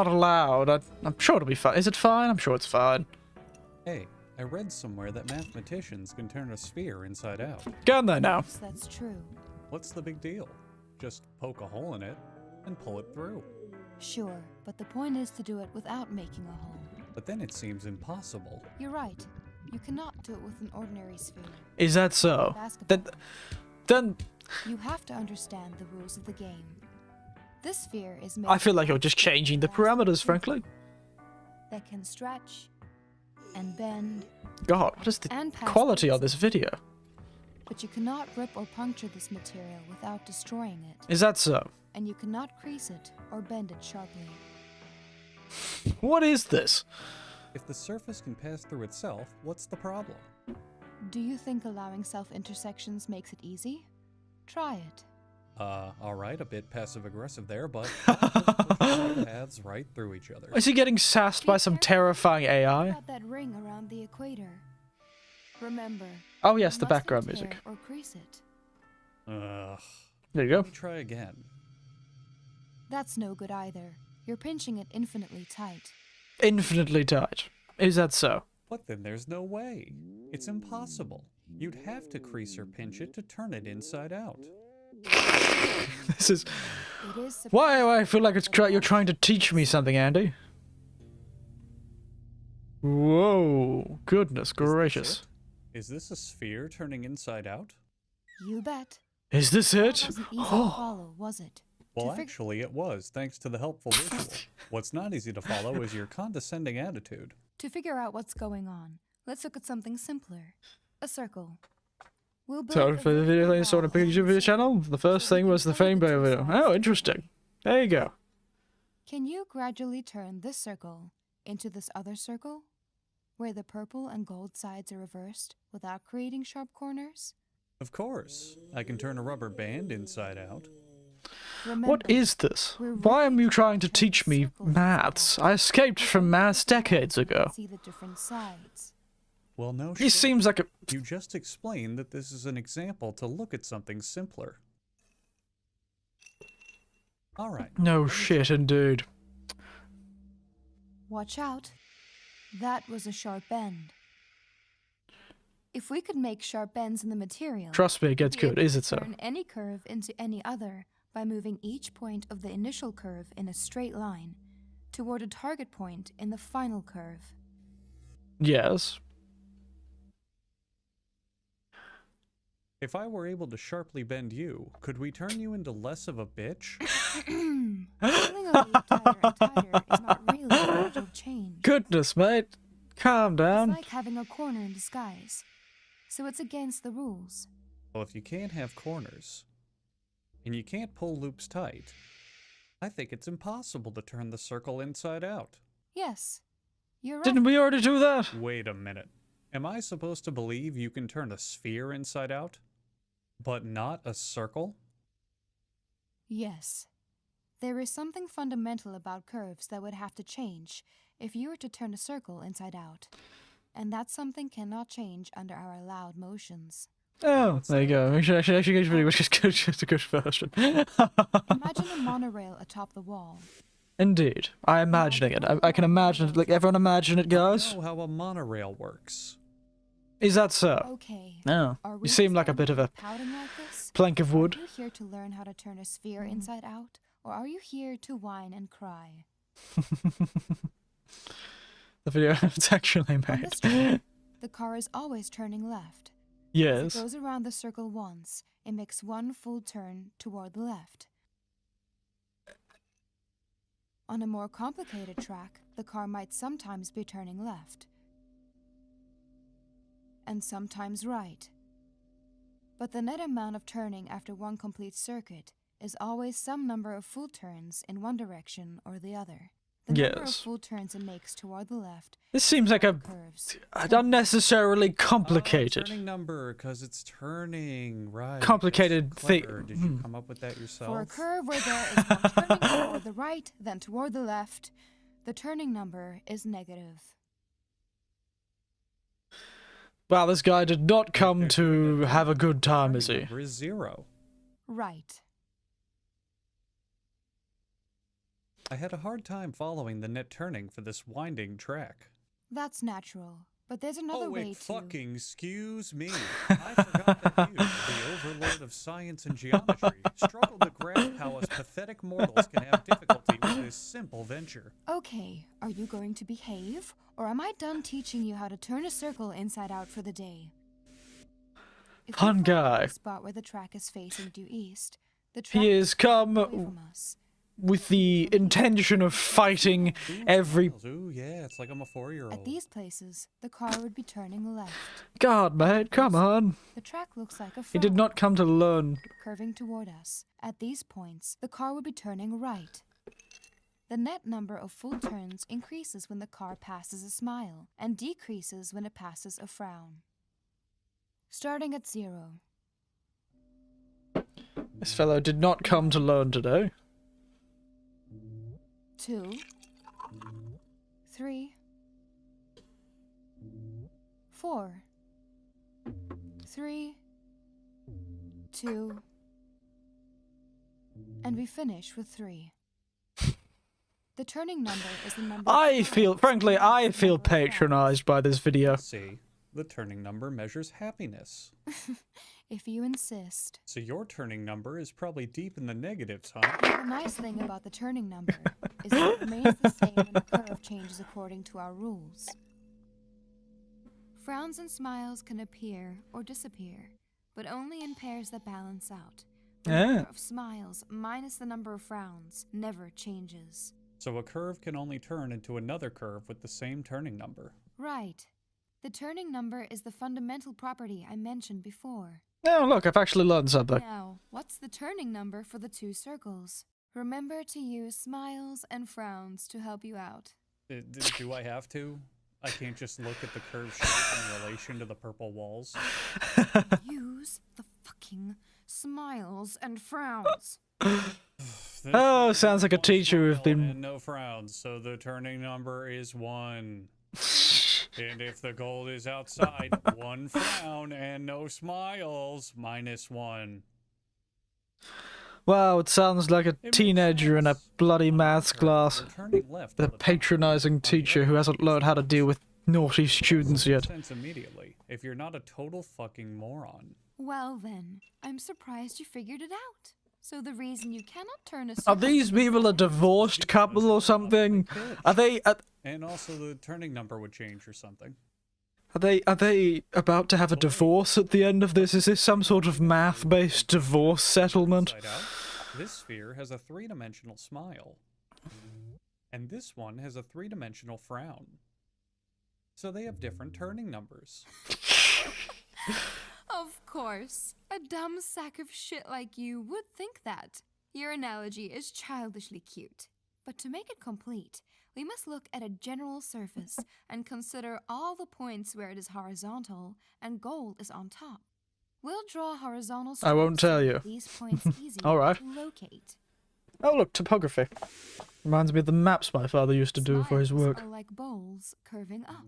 Speaker 1: allowed. I'm sure it'll be fine. Is it fine? I'm sure it's fine.
Speaker 2: Hey, I read somewhere that mathematicians can turn a sphere inside out.
Speaker 1: Go on there now.
Speaker 3: Yes, that's true.
Speaker 2: What's the big deal? Just poke a hole in it and pull it through.
Speaker 3: Sure, but the point is to do it without making a hole.
Speaker 2: But then it seems impossible.
Speaker 3: You're right. You cannot do it with an ordinary sphere.
Speaker 1: Is that so?
Speaker 3: Basketball.
Speaker 1: Then
Speaker 3: You have to understand the rules of the game. This sphere is made
Speaker 1: I feel like you're
Speaker 3: of
Speaker 1: just changing the parameters, frankly.
Speaker 3: that can stretch and bend,
Speaker 1: God, what is the
Speaker 3: and pass
Speaker 1: quality
Speaker 3: through
Speaker 1: of this video?
Speaker 3: but you cannot rip or puncture this material without destroying it,
Speaker 1: Is that so?
Speaker 3: and you cannot crease it or bend it sharply.
Speaker 1: What is this?
Speaker 2: If the surface can pass through itself, what's the problem?
Speaker 3: Do you think allowing self-intersections makes it easy? Try it.
Speaker 2: Alright, a bit passive-aggressive there, but paths right through each other.
Speaker 1: Is he getting sassed by some terrifying
Speaker 3: What
Speaker 1: AI?
Speaker 3: about that ring around the equator? Remember.
Speaker 1: Oh yes,
Speaker 3: you
Speaker 1: the
Speaker 3: mustn't
Speaker 1: background
Speaker 3: tear
Speaker 1: music.
Speaker 3: Or crease it.
Speaker 2: Ugh.
Speaker 1: There you go.
Speaker 2: Let me try again.
Speaker 3: That's no good either. You're pinching it infinitely tight.
Speaker 1: Infinitely tight. Is that so?
Speaker 2: But then there's no way. It's impossible. You'd have to crease or pinch it to turn it inside out.
Speaker 1: This is...
Speaker 3: It is
Speaker 1: Why do I feel like you're trying to teach me something, Andy? Whoa. Goodness gracious.
Speaker 2: Is this a sphere turning inside out?
Speaker 3: You bet.
Speaker 1: Is this
Speaker 3: That
Speaker 1: it?
Speaker 3: wasn't easy to
Speaker 1: Oh.
Speaker 3: follow, was it?
Speaker 2: Well,
Speaker 3: To fig-
Speaker 2: actually, it was, thanks to the helpful visual. What's not easy to follow is your condescending attitude.
Speaker 3: To figure out what's going on, let's look at something simpler. A circle. We'll build
Speaker 1: So
Speaker 3: a
Speaker 1: for the video
Speaker 3: vertical
Speaker 1: they saw on a
Speaker 3: wall
Speaker 1: YouTube
Speaker 3: around the
Speaker 1: channel,
Speaker 3: circle
Speaker 1: the first
Speaker 3: so we
Speaker 1: thing
Speaker 3: can
Speaker 1: was the
Speaker 3: connect
Speaker 1: Fame
Speaker 3: two
Speaker 1: video.
Speaker 3: sides.
Speaker 1: Oh, interesting. There you go.
Speaker 3: Can you gradually turn this circle into this other circle, where the purple and gold sides are reversed without creating sharp corners?
Speaker 2: Of course. I can turn a rubber band inside out.
Speaker 3: Remember,
Speaker 1: What is this?
Speaker 3: we're
Speaker 1: Why am
Speaker 3: really
Speaker 1: you trying to
Speaker 3: trying to turn
Speaker 1: teach
Speaker 3: the
Speaker 1: me
Speaker 3: circle
Speaker 1: maths?
Speaker 3: inside
Speaker 1: I escaped
Speaker 3: out.
Speaker 1: from maths
Speaker 3: Look at the
Speaker 1: decades
Speaker 3: side
Speaker 1: ago.
Speaker 3: and see the different sides.
Speaker 2: Well, no
Speaker 1: He
Speaker 2: shit.
Speaker 1: seems like a...
Speaker 2: You just explained that this is an example to look at something simpler. Alright.
Speaker 1: No shit, indeed.
Speaker 3: Watch out. That was a sharp bend. If we could make sharp bends in the material,
Speaker 1: Trust me, it gets
Speaker 3: we'd be
Speaker 1: good.
Speaker 3: able
Speaker 1: Is
Speaker 3: to
Speaker 1: it so?
Speaker 3: turn any curve into any other by moving each point of the initial curve in a straight line toward a target point in the final curve.
Speaker 1: Yes.
Speaker 2: If I were able to sharply bend you, could we turn you into less of a bitch?
Speaker 3: Feeling a little tighter and tighter is not really a gradual change.
Speaker 1: Goodness, mate. Calm
Speaker 3: It's
Speaker 1: down.
Speaker 3: like having a corner in disguise. So it's against the rules.
Speaker 2: Well, if you can't have corners, and you can't pull loops tight, I think it's impossible to turn the circle inside out.
Speaker 3: Yes, you're right.
Speaker 1: Didn't we already do that?
Speaker 2: Wait a minute. Am I supposed to believe you can turn a sphere inside out, but not a circle?
Speaker 3: Yes. There is something fundamental about curves that would have to change if you were to turn a circle inside out. And that something cannot change under our allowed motions.
Speaker 1: Oh, there you go. Actually, it's really just a good version.
Speaker 3: Imagine a monorail atop the wall.
Speaker 1: Indeed. I'm imagining it. I can imagine it. Like, everyone imagine it,
Speaker 2: I
Speaker 1: guys?
Speaker 2: know how a monorail works.
Speaker 1: Is that so?
Speaker 3: Okay.
Speaker 1: No.
Speaker 3: Are
Speaker 1: You
Speaker 3: we
Speaker 1: seem
Speaker 3: just
Speaker 1: like a
Speaker 3: gonna
Speaker 1: bit of
Speaker 3: keep
Speaker 1: a
Speaker 3: pouting like this?
Speaker 1: plank of wood.
Speaker 3: Are you here to learn how to turn a sphere inside out? Or are you here to whine and cry?
Speaker 1: The video it's actually
Speaker 3: On
Speaker 1: made.
Speaker 3: this track, the car is always turning left. As
Speaker 1: Yes.
Speaker 3: it goes around the circle once, it makes one full turn toward the left. On a more complicated track, the car might sometimes be turning left, and sometimes right. But the net amount of turning after one complete circuit is always some number of full turns in one direction or the other. The number of
Speaker 1: Yes.
Speaker 3: full turns it makes toward the left
Speaker 1: This seems like a
Speaker 3: curves.
Speaker 1: unnecessarily complicated.
Speaker 2: Turning number, because it's turning, right.
Speaker 1: Complicated
Speaker 2: That's
Speaker 1: thing.
Speaker 2: clever. Did you come up with that yourself?
Speaker 3: For a curve where there is more turning toward the right than toward the left, the turning number is negative.
Speaker 1: Wow, this guy did not come
Speaker 2: The
Speaker 1: to have a good time, is
Speaker 2: turning
Speaker 1: he?
Speaker 2: number is 0.
Speaker 3: Right.
Speaker 2: I had a hard time following the net turning for this winding track.
Speaker 3: That's natural. But there's another
Speaker 2: Oh,
Speaker 3: way
Speaker 2: wait,
Speaker 3: to...
Speaker 2: fucking excuse me. I forgot that you, the overlord of science and geometry, struggle to grasp how us pathetic mortals can have difficulty with this simple venture.
Speaker 3: Okay, are you going to behave? Or am I done teaching you how to turn a circle inside out for the day? If you
Speaker 1: Fun
Speaker 3: follow
Speaker 1: guy.
Speaker 3: the spot where the track is facing due east, the track
Speaker 1: He
Speaker 3: is
Speaker 1: has come
Speaker 3: away from us.
Speaker 1: with the intention of fighting
Speaker 2: Ooh,
Speaker 1: every...
Speaker 2: smiles. Ooh, yeah, it's like I'm a 4-year-old.
Speaker 3: At these places, the car would be turning left.
Speaker 1: God, mate, come on.
Speaker 3: The track looks like a
Speaker 1: He did
Speaker 3: frown,
Speaker 1: not come to learn.
Speaker 3: curving toward us. At these points, the car would be turning right. The net number of full turns increases when the car passes a smile and decreases when it passes a frown. Starting at 0.
Speaker 1: This fellow did not come to learn today.
Speaker 3: 2, 3, 4, 3, 2, and we finish with 3. The turning number is the number.
Speaker 1: Frankly, I feel patronized by this video.
Speaker 2: See, the turning number measures happiness.
Speaker 3: If you insist.
Speaker 2: So your turning number is probably deep in the negatives, huh?
Speaker 3: The nice thing about the turning number is that it remains the same when the curve changes according to our rules. Frowns and smiles can appear or disappear, but only in pairs that balance out. The number of smiles minus the number of frowns never changes.
Speaker 2: So a curve can only turn into another curve with the same turning number.
Speaker 3: Right. The turning number is the fundamental property I mentioned before.
Speaker 1: Oh, look, I've actually learned something.
Speaker 3: Now, what's the turning number for the 2 circles? Remember to use smiles and frowns to help you out.
Speaker 2: Do I have to? I can't just look at the curve shape in relation to the purple walls.
Speaker 3: Use the fucking smiles and frowns.
Speaker 1: Oh, sounds like a teacher who've been...
Speaker 2: And no frowns, so the turning number is 1. And if the gold is outside, 1 frown and no smiles, -1.
Speaker 1: Wow, it sounds like a teenager in a bloody maths class.
Speaker 2: Turning left
Speaker 1: The patronizing teacher who hasn't learned how to deal with naughty students yet.
Speaker 2: Sense immediately, if you're not a total fucking moron.
Speaker 3: Well then, I'm surprised you figured it out. So the reason you cannot turn a
Speaker 1: Are
Speaker 3: circle...
Speaker 1: these people a divorced couple or something? Are they
Speaker 2: And also the turning number would change or something.
Speaker 1: are they about to have a divorce at the end of this? Is this some sort of math-based divorce settlement?
Speaker 2: Inside out, this sphere has a 3-dimensional smile. And this one has a 3-dimensional frown. So they have different turning numbers.
Speaker 3: Of course. A dumb sack of shit like you would think that. Your analogy is childishly cute. But to make it complete, we must look at a general surface and consider all the points where it is horizontal and gold is on top. We'll draw horizontal
Speaker 1: I won't
Speaker 3: stripes
Speaker 1: tell
Speaker 3: to
Speaker 1: you.
Speaker 3: make these points easy
Speaker 1: Alright.
Speaker 3: to locate.
Speaker 1: Oh look, topography. Reminds me of the maps my father used to do for his
Speaker 3: Smiles
Speaker 1: work.
Speaker 3: are like bowls curving up.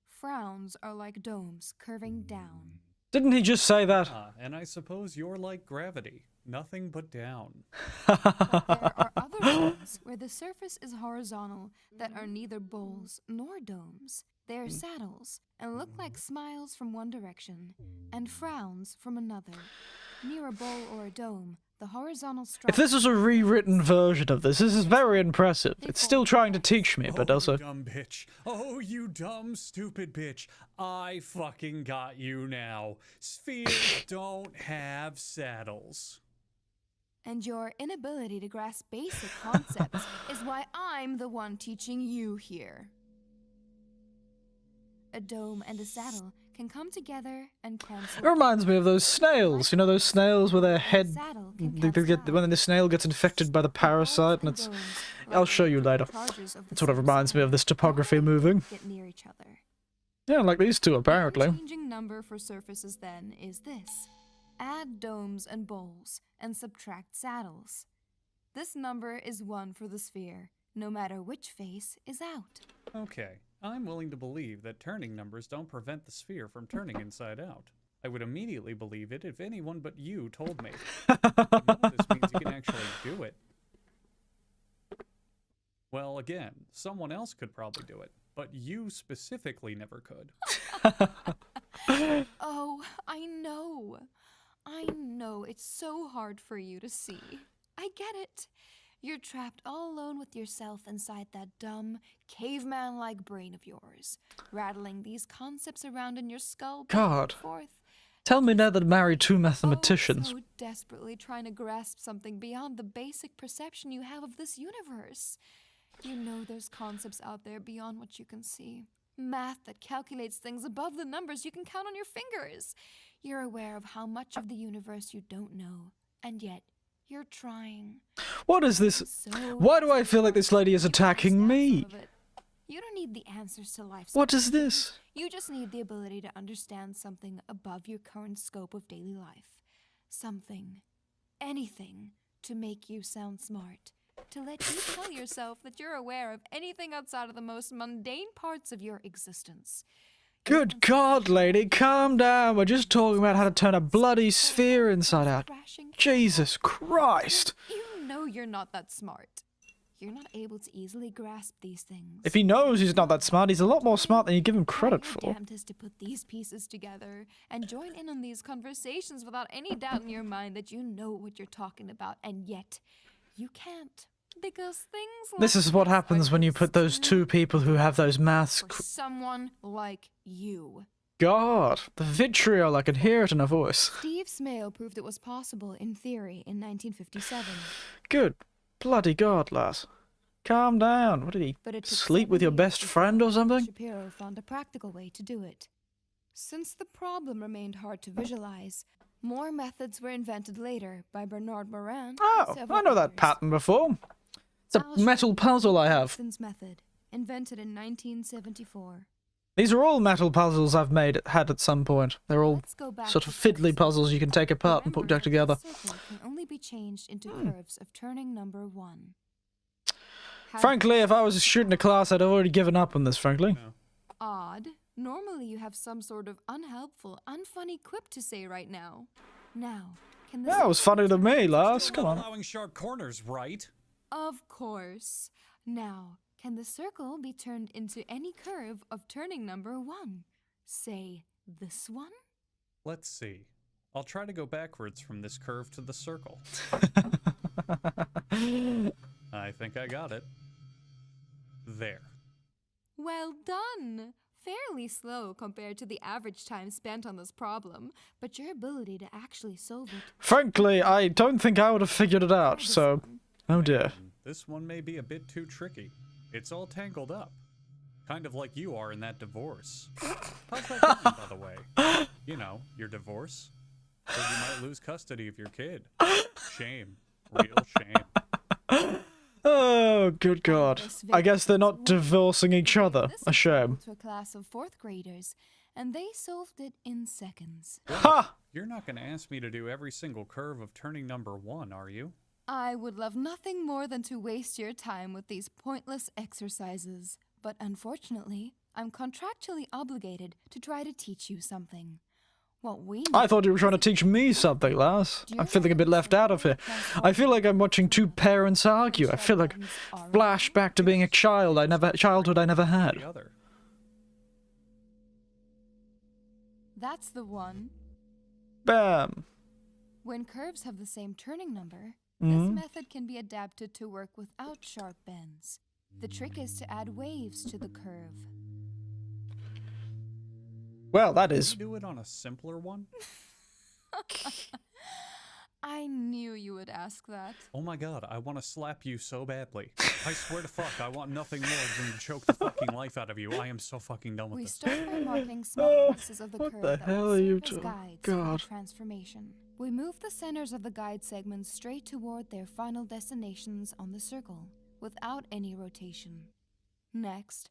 Speaker 3: Frowns are like domes curving down.
Speaker 1: Didn't he just say that?
Speaker 2: And I suppose you're like gravity. Nothing but down.
Speaker 3: But there are other ones where the surface is horizontal that are neither bowls nor domes. They are saddles and look like smiles from one direction and frowns from another. Near a bowl or a dome, the horizontal stripe...
Speaker 1: If this is a rewritten version of this is very impressive. It's still trying to teach me, but also...
Speaker 2: You dumb bitch. Oh, you dumb, stupid bitch. I fucking got you now. Spheres don't have saddles.
Speaker 3: And your inability to grasp basic concepts is why I'm the one teaching you here. A dome and a saddle can come together and cancel.
Speaker 1: It reminds me of those snails. You know those snails where their head...
Speaker 3: Saddle can
Speaker 1: They
Speaker 3: cancel
Speaker 1: get,
Speaker 3: out.
Speaker 1: when the snail gets infected by the parasite and it's... I'll show you later. It sort of reminds me of this topography moving.
Speaker 3: Get near each other.
Speaker 1: Yeah, like these two apparently.
Speaker 3: The changing number for surfaces then is this. Add domes and bowls and subtract saddles. This number is 1 for the sphere, no matter which face is out.
Speaker 2: Okay, I'm willing to believe that turning numbers don't prevent the sphere from turning inside out. I would immediately believe it if anyone but you told me. But none of this means you can actually do it. Well, again, someone else could probably do it, but you specifically never could.
Speaker 3: Oh, I know. I know it's so hard for you to see. I get it. You're trapped all alone with yourself inside that dumb, caveman-like brain of yours, rattling these concepts around in your skull back
Speaker 1: God.
Speaker 3: and forth.
Speaker 1: Tell me now that I'm married two mathematicians.
Speaker 3: Oh, so desperately trying to grasp something beyond the basic perception you have of this universe. You know there's concepts out there beyond what you can see. Math that calculates things above the numbers you can count on your fingers. You're aware of how much of the universe you don't know, and yet you're trying.
Speaker 1: What is this?
Speaker 3: So
Speaker 1: Why do I feel like this lady is attacking me?
Speaker 3: You don't need the answers to life's
Speaker 1: What is
Speaker 3: questions.
Speaker 1: this?
Speaker 3: You just need the ability to understand something above your current scope of daily life. Something, anything, to make you sound smart. To let you tell yourself that you're aware of anything outside of the most mundane parts of your existence.
Speaker 1: Good God, lady, calm down. We're just talking about how to turn a bloody sphere inside out.
Speaker 3: Crashing.
Speaker 1: Jesus Christ.
Speaker 3: You know you're not that smart. You're not able to easily grasp these things.
Speaker 1: If he knows he's not that smart, he's a lot more smart than you give him credit
Speaker 3: Try
Speaker 1: for.
Speaker 3: your damnedest to put these pieces together and join in on these conversations without any doubt in your mind that you know what you're talking about, and yet you can't. Because things like
Speaker 1: This is what
Speaker 3: this are
Speaker 1: happens when you
Speaker 3: just
Speaker 1: put those two people who have those maths.
Speaker 3: for someone like you.
Speaker 1: God, the vitriol, I can hear it in her voice.
Speaker 3: Steve Smale proved it was possible in theory in 1957.
Speaker 1: Good bloody God, lass. Calm down. What did he
Speaker 3: But it took
Speaker 1: sleep with
Speaker 3: 7
Speaker 1: your
Speaker 3: years
Speaker 1: best
Speaker 3: before
Speaker 1: friend or
Speaker 3: Robert
Speaker 1: something?
Speaker 3: Shapiro found a practical way to do it. Since the problem remained hard to visualize, more methods were invented later by Bernard Morin. and
Speaker 1: Oh,
Speaker 3: several
Speaker 1: I know that
Speaker 3: others.
Speaker 1: pattern before. It's a
Speaker 3: I'll show
Speaker 1: metal
Speaker 3: you
Speaker 1: puzzle I have.
Speaker 3: Wilson's method, invented in 1974.
Speaker 1: These are all metal puzzles I've had at some point. They're all
Speaker 3: Let's go back
Speaker 1: sort
Speaker 3: to
Speaker 1: of fiddly
Speaker 3: first.
Speaker 1: puzzles you can take apart and put
Speaker 3: Remember
Speaker 1: back together.
Speaker 3: that the circle can only be changed into curves of turning number 1. How
Speaker 1: Frankly, if I was a student in class, I'd have already given up on this, frankly.
Speaker 2: No.
Speaker 3: odd. Normally you have some sort of unhelpful, unfunny quip to say right now. Now, can this...
Speaker 1: That was funny to me, Lars.
Speaker 2: Still
Speaker 1: Come
Speaker 2: not
Speaker 1: on.
Speaker 2: allowing sharp corners, right?
Speaker 3: Of course. Now, can the circle be turned into any curve of turning number 1? Say, this one?
Speaker 2: Let's see. I'll try to go backwards from this curve to the circle. I think I got it. There.
Speaker 3: Well done! Fairly slow compared to the average time spent on this problem, but your ability to actually solve it...
Speaker 1: Frankly, I don't think I would have figured it out,
Speaker 3: this
Speaker 1: so...
Speaker 3: one.
Speaker 1: Oh dear.
Speaker 2: This one may be a bit too tricky. It's all tangled up. Kind of like you are in that divorce. How's that going, by the way? You know, your divorce. So you might lose custody of your kid. Shame. Real shame.
Speaker 1: Oh, good God. I guess they're not divorcing each other.
Speaker 3: This
Speaker 1: A shame.
Speaker 3: to a class of 4th graders, and they solved it in seconds.
Speaker 1: Ha!
Speaker 2: You're not going to ask me to do every single curve of turning number 1, are you?
Speaker 3: I would love nothing more than to waste your time with these pointless exercises, but unfortunately, I'm contractually obligated to try to teach you something. What we
Speaker 1: I
Speaker 3: need
Speaker 1: thought you were trying to teach me something, Lars. I'm feeling a bit left out of here. I feel like I'm watching two parents argue. I feel like flash back to being a child childhood I never had.
Speaker 2: The other.
Speaker 3: That's the one.
Speaker 1: Bam.
Speaker 3: When curves have the same turning number,
Speaker 1: Mhm.
Speaker 3: this method can be adapted to work without sharp bends. The trick is to add waves to the curve.
Speaker 1: Well, that
Speaker 2: Can
Speaker 1: is...
Speaker 2: we do it on a simpler one?
Speaker 3: I knew you would ask that.
Speaker 2: Oh my god, I want to slap you so badly. I swear to fuck, I want nothing more than to choke the fucking life out of you. I am so fucking done with
Speaker 3: We
Speaker 2: this.
Speaker 3: start by marking small pieces of the
Speaker 1: What
Speaker 3: curve
Speaker 1: the
Speaker 3: that
Speaker 1: hell
Speaker 3: will
Speaker 1: are you
Speaker 3: serve as
Speaker 1: doing?
Speaker 3: guides for the
Speaker 1: God.
Speaker 3: transformation. We move the centers of the guide segments straight toward their final destinations on the circle, without any rotation. Next,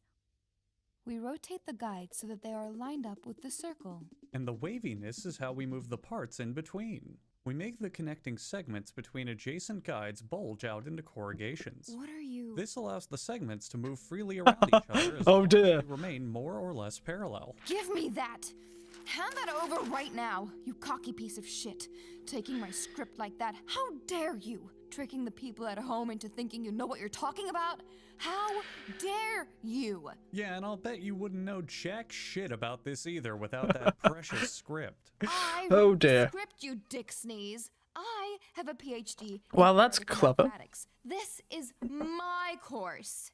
Speaker 3: we rotate the guides so that they are lined up with the circle.
Speaker 2: And the waviness is how we move the parts in between. We make the connecting segments between adjacent guides bulge out into corrugations.
Speaker 3: What are you?
Speaker 2: This allows the segments to move freely around each other as
Speaker 1: Oh,
Speaker 2: long as
Speaker 1: dear.
Speaker 2: they remain more or less parallel.
Speaker 3: Give me that! Hand that over right now, you cocky piece of shit. Taking my script like that, how dare you? Tricking the people at home into thinking you know what you're talking about? How dare you?
Speaker 2: Yeah, and I'll bet you wouldn't know jack shit about this either without that precious script.
Speaker 3: I
Speaker 1: Oh,
Speaker 3: wrote the
Speaker 1: dear.
Speaker 3: script, you dick sneeze. I have a PhD in
Speaker 1: Well, that's
Speaker 3: theoretical
Speaker 1: clever.
Speaker 3: mathematics. This is my course.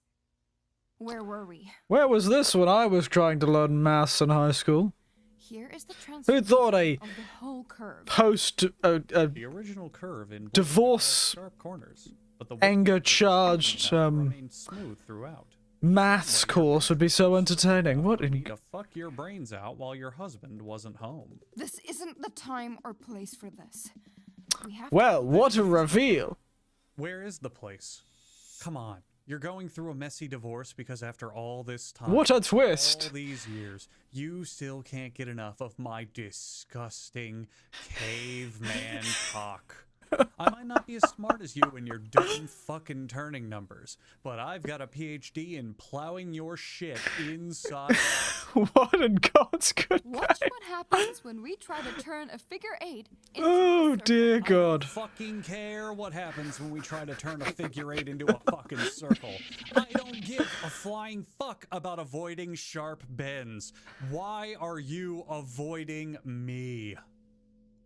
Speaker 3: Where were we?
Speaker 1: Where was this when I was trying to learn maths in high school?
Speaker 3: Here is the
Speaker 1: Who
Speaker 3: transformation
Speaker 1: thought a
Speaker 3: of the whole curve.
Speaker 1: post
Speaker 2: The original curve in
Speaker 1: Divorce
Speaker 2: sharp corners, but the
Speaker 1: anger charged
Speaker 2: remained smooth throughout.
Speaker 1: maths course would be so entertaining? What in
Speaker 2: To fuck your brains out while your husband wasn't home.
Speaker 3: This isn't the time or place for this. We have to
Speaker 1: Well, what a reveal.
Speaker 2: Where is the place? Come on. You're going through a messy divorce because after all this time,
Speaker 1: What a twist.
Speaker 2: all these years, you still can't get enough of my disgusting caveman cock. I might not be as smart as you in your dumb fucking turning numbers, but I've got a PhD in plowing your shit inside.
Speaker 1: What in God's good
Speaker 3: watch
Speaker 1: name?
Speaker 3: what happens when we try to turn a figure 8 into
Speaker 1: Oh
Speaker 3: a circle.
Speaker 1: dear God.
Speaker 2: Fucking care what happens when we try to turn a figure 8 into a fucking circle. I don't give a flying fuck about avoiding sharp bends. Why are you avoiding me?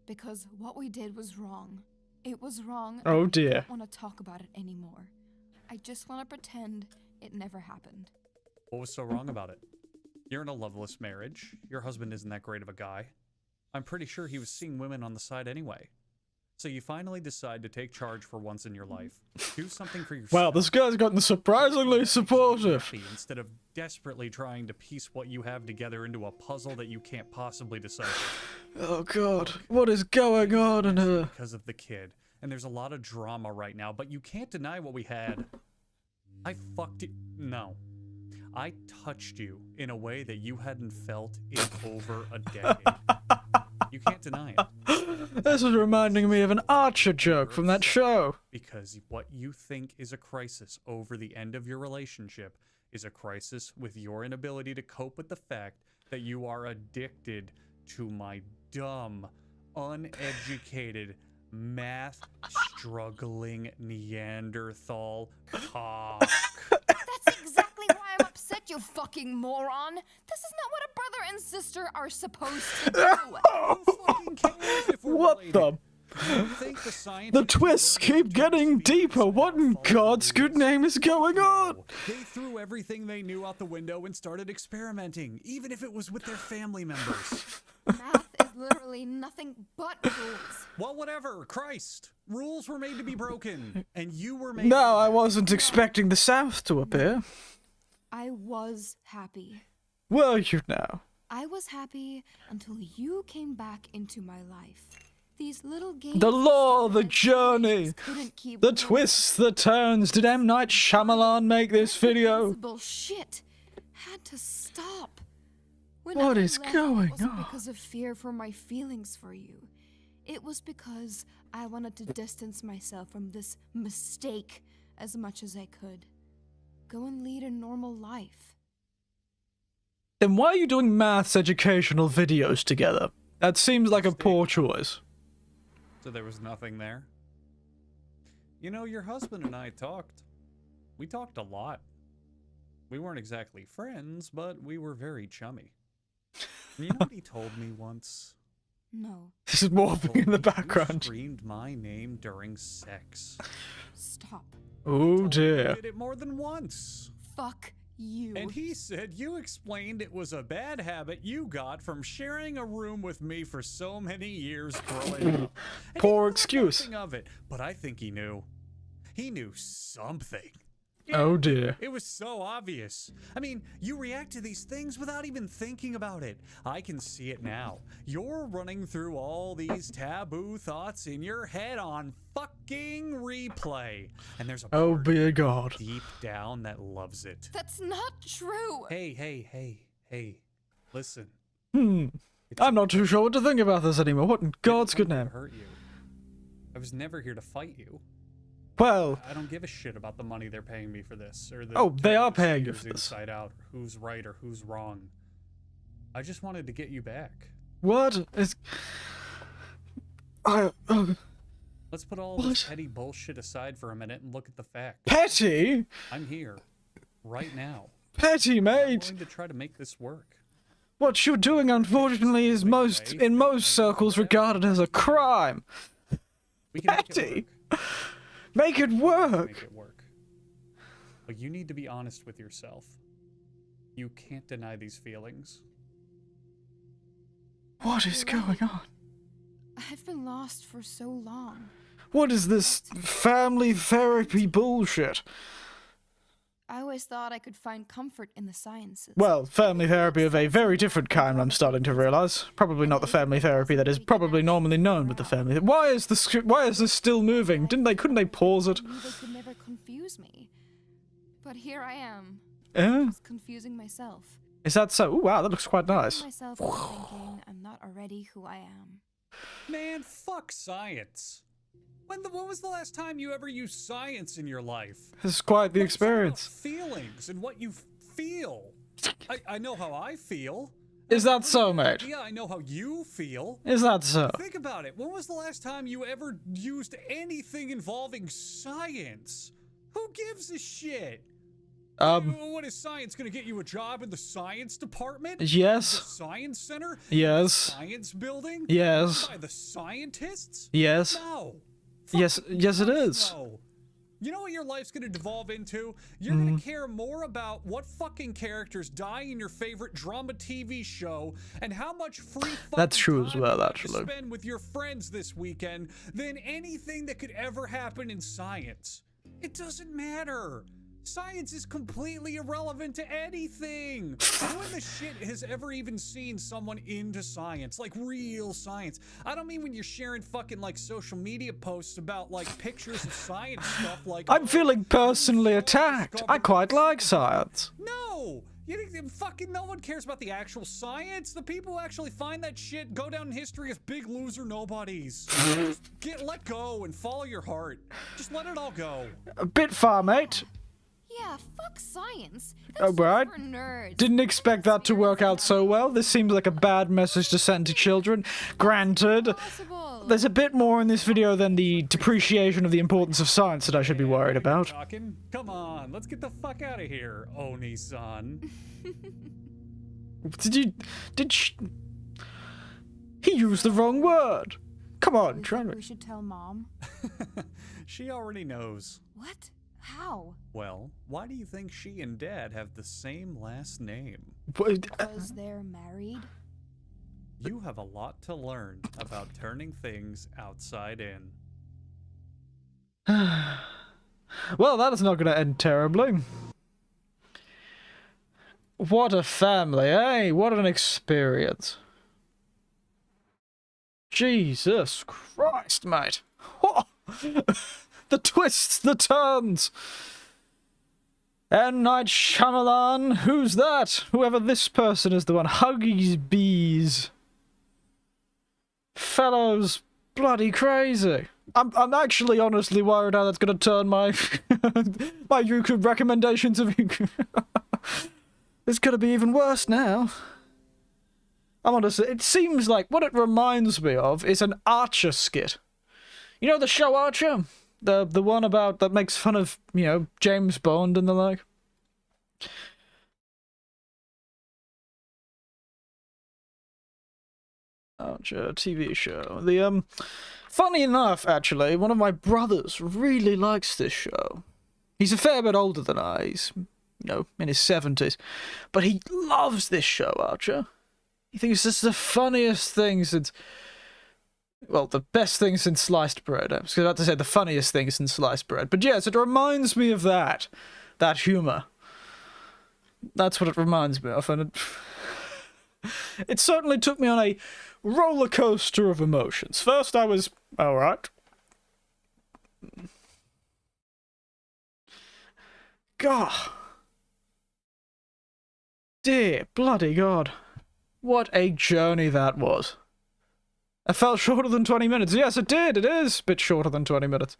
Speaker 3: Because what we did was wrong. It was wrong.
Speaker 1: Oh,
Speaker 3: and I
Speaker 1: dear.
Speaker 3: don't want to talk about it anymore. I just want to pretend it never happened.
Speaker 2: What was so wrong about it? You're in a loveless marriage. Your husband isn't that great of a guy. I'm pretty sure he was seeing women on the side anyway. So you finally decide to take charge for once in your life. Do something for yourself.
Speaker 1: Wow, this guy's gotten surprisingly supportive.
Speaker 2: Instead of desperately trying to piece what you have together into a puzzle that you can't possibly decipher.
Speaker 1: Oh God, what is going on in here?
Speaker 2: Because of the kid. And there's a lot of drama right now, but you can't deny what we had. I fucked it. No. I touched you in a way that you hadn't felt in over a decade. You can't deny it.
Speaker 1: This is reminding me of an Archer joke from that show.
Speaker 2: Because what you think is a crisis over the end of your relationship is a crisis with your inability to cope with the fact that you are addicted to my dumb, uneducated, math-struggling Neanderthal cock.
Speaker 3: That's exactly why I'm upset, you fucking moron. This is not what a brother and sister are supposed to do.
Speaker 2: Who fucking cares if we're
Speaker 1: What
Speaker 2: related?
Speaker 1: the?
Speaker 2: You think the scientists
Speaker 1: The twists
Speaker 2: learned
Speaker 1: keep
Speaker 2: to
Speaker 1: getting
Speaker 2: speak
Speaker 1: deeper. What in
Speaker 2: follow
Speaker 1: God's good
Speaker 2: rules?
Speaker 1: name is going on?
Speaker 2: No. They threw everything they knew out the window and started experimenting, even if it was with their family members.
Speaker 3: Math is literally nothing but rules.
Speaker 2: Well, whatever. Christ. Rules were made to be broken, and you were made.
Speaker 1: No, I wasn't expecting the South to appear.
Speaker 3: I was happy.
Speaker 1: Were you now?
Speaker 3: I was happy until you came back into my life. These little games.
Speaker 1: The law,
Speaker 3: of
Speaker 1: the
Speaker 3: strategy
Speaker 1: journey,
Speaker 3: couldn't keep
Speaker 1: the
Speaker 3: going.
Speaker 1: twists, the turns. Did M. Night Shyamalan make this video?
Speaker 3: Impossible shit had to stop. When
Speaker 1: What
Speaker 3: I
Speaker 1: is
Speaker 3: left,
Speaker 1: going
Speaker 3: it wasn't
Speaker 1: on?
Speaker 3: because of fear for my feelings for you. It was because I wanted to distance myself from this mistake as much as I could. Go and lead a normal life.
Speaker 1: Then why are you doing maths educational videos together? That seems like a poor choice.
Speaker 2: So there was nothing there? You know, your husband and I talked. We talked a lot. We weren't exactly friends, but we were very chummy. And you know what he told me once?
Speaker 3: No,
Speaker 1: This is
Speaker 2: He
Speaker 1: morphing
Speaker 2: told
Speaker 1: in the
Speaker 2: me, "You
Speaker 1: background.
Speaker 2: screamed my name during sex."
Speaker 3: stop.
Speaker 1: Oh
Speaker 2: Told me you
Speaker 1: dear.
Speaker 2: did it more than once.
Speaker 3: Fuck you.
Speaker 2: And he said you explained it was a bad habit you got from sharing a room with me for so many years growing up. And
Speaker 1: Poor
Speaker 2: he thought
Speaker 1: excuse.
Speaker 2: nothing of it, but I think he knew. He knew something.
Speaker 1: Oh dear.
Speaker 2: It was so obvious. I mean, you react to these things without even thinking about it. I can see it now. You're running through all these taboo thoughts in your head on fucking replay. And there's a
Speaker 1: Oh
Speaker 2: part
Speaker 1: dear God.
Speaker 2: deep down that loves it.
Speaker 3: That's not true.
Speaker 2: Hey. Listen.
Speaker 1: Hmm.
Speaker 2: It's
Speaker 1: I'm not too sure what to think about this anymore. What in God's good
Speaker 2: intended
Speaker 1: name?
Speaker 2: to hurt you. I was never here to fight you.
Speaker 1: Well,
Speaker 2: I don't give a shit about the money they're paying me for this, or the
Speaker 1: oh, they are
Speaker 2: turning
Speaker 1: paying you
Speaker 2: singers
Speaker 1: for this.
Speaker 2: inside out, or who's right or who's wrong. I just wanted to get you back.
Speaker 1: What is...
Speaker 2: Let's put all this petty bullshit aside for a minute and look at the facts.
Speaker 1: Petty?
Speaker 2: I'm here, right now.
Speaker 1: Petty,
Speaker 2: I'm
Speaker 1: mate.
Speaker 2: willing to try to make this work.
Speaker 1: What you're doing, unfortunately, is in most circles regarded as a crime.
Speaker 2: We can
Speaker 1: Petty.
Speaker 2: make it work.
Speaker 1: Make it work.
Speaker 2: Make it work. But you need to be honest with yourself. You can't deny these feelings.
Speaker 1: What is going on?
Speaker 3: I've been lost for so long.
Speaker 1: What is this family therapy bullshit?
Speaker 3: I always thought I could find comfort in the sciences.
Speaker 1: Well, family therapy of a very different kind, I'm starting to realize. Probably not the family therapy that is probably normally known with the family. Why is this still moving? Couldn't they pause it?
Speaker 3: I knew they could never confuse me. But here I am,
Speaker 1: Eh?
Speaker 3: just confusing myself.
Speaker 1: Is that so? Ooh, wow, that looks quite nice.
Speaker 3: Myself into thinking I'm not already who I am.
Speaker 2: Man, fuck science. When was the last time you ever used science in your life?
Speaker 1: This is quite the
Speaker 2: What's it about
Speaker 1: experience.
Speaker 2: feelings and what you feel. I know how I feel.
Speaker 1: Is that so, mate?
Speaker 2: Yeah, I know how you feel.
Speaker 1: Is that so?
Speaker 2: Think about it. When was the last time you ever used anything involving science? Who gives a shit? What is science gonna get you a job in the science department?
Speaker 1: Yes.
Speaker 2: The science center?
Speaker 1: Yes.
Speaker 2: Science building?
Speaker 1: Yes.
Speaker 2: By the scientists?
Speaker 1: Yes.
Speaker 2: No.
Speaker 1: Yes, yes it
Speaker 2: Fuck
Speaker 1: is.
Speaker 2: no. You know what your life's gonna devolve into? You're gonna care more about what fucking characters die in your favorite drama TV show and how much free fucking
Speaker 1: That's true as
Speaker 2: time
Speaker 1: well,
Speaker 2: you have
Speaker 1: actually.
Speaker 2: to spend with your friends this weekend than anything that could ever happen in science. It doesn't matter. Science is completely irrelevant to anything. Who in the shit has ever even seen someone into science? Like real science. I don't mean when you're sharing fucking like social media posts about like pictures of science stuff like...
Speaker 1: I'm feeling personally attacked. I quite like science.
Speaker 2: No! You think fucking no one cares about the actual science? The people who actually find that shit go down in history as big loser nobodies. Let go and follow your heart. Just let it all go.
Speaker 1: A bit far, mate.
Speaker 3: Yeah, fuck science. That's
Speaker 1: Oh, right.
Speaker 3: just for nerds.
Speaker 1: Didn't expect that to work out so well. This seems like a bad message to send to children. Granted,
Speaker 3: Impossible.
Speaker 1: there's a bit more in this video than the depreciation of the importance of science that I should be worried about.
Speaker 2: Talking? Come on, let's get the fuck out of here, Oni-san.
Speaker 1: He used the wrong word. Come on,
Speaker 3: You
Speaker 1: try
Speaker 3: think
Speaker 1: to...
Speaker 3: we should tell Mom?
Speaker 2: She already knows.
Speaker 3: What? How?
Speaker 2: Well, why do you think she and Dad have the same last name?
Speaker 3: Because they're married?
Speaker 2: You have a lot to learn about turning things outside in.
Speaker 1: Well, that is not going to end terribly. What a family, eh? What an experience. Jesus Christ, mate. Oh, the twists, the turns. M. Night Shyamalan, who's that? Whoever this person is, the one. Huggies Bees. Fellows, bloody crazy. I'm actually honestly worried how that's gonna turn my my YouTube recommendations of It's gonna be even worse now. I'm honest, it seems like what it reminds me of is an Archer skit. You know the show Archer? The one about that makes fun of, you know, James Bond and the like. Archer TV show. The funny enough, actually, one of my brothers really likes this show. He's a fair bit older than I. He's, you know, in his 70s, but he loves this show, Archer. He thinks this is the funniest thing since, well, the best thing since sliced bread. I was about to say the funniest thing since sliced bread. But yes, it reminds me of that humor. That's what it reminds me of, and it certainly took me on a roller coaster of emotions. First I was, alright. God. Dear bloody God. What a journey that was. It felt shorter than 20 minutes. Yes, it did. It is a bit shorter than 20 minutes.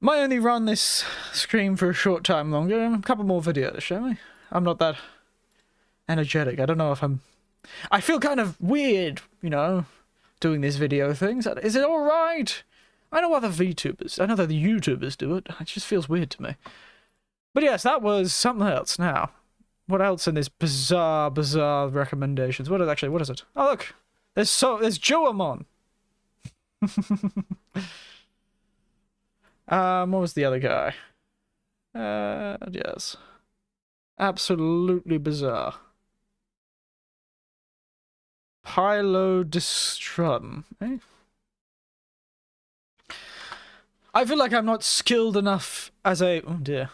Speaker 1: Might only run this stream for a short time longer. A couple more videos, shall we? I'm not that energetic. I don't know if I'm... I feel kind of weird, you know, doing these video things. Is it alright? I know other VTubers. I know that the YouTubers do it. It just feels weird to me. But yes, that was something else now. What else in this bizarre recommendations? What is it? Oh, look. There's Joamon. What was the other guy? Yes. Absolutely bizarre. Pylodistron, eh? I feel like I'm not skilled enough as a... Oh, dear.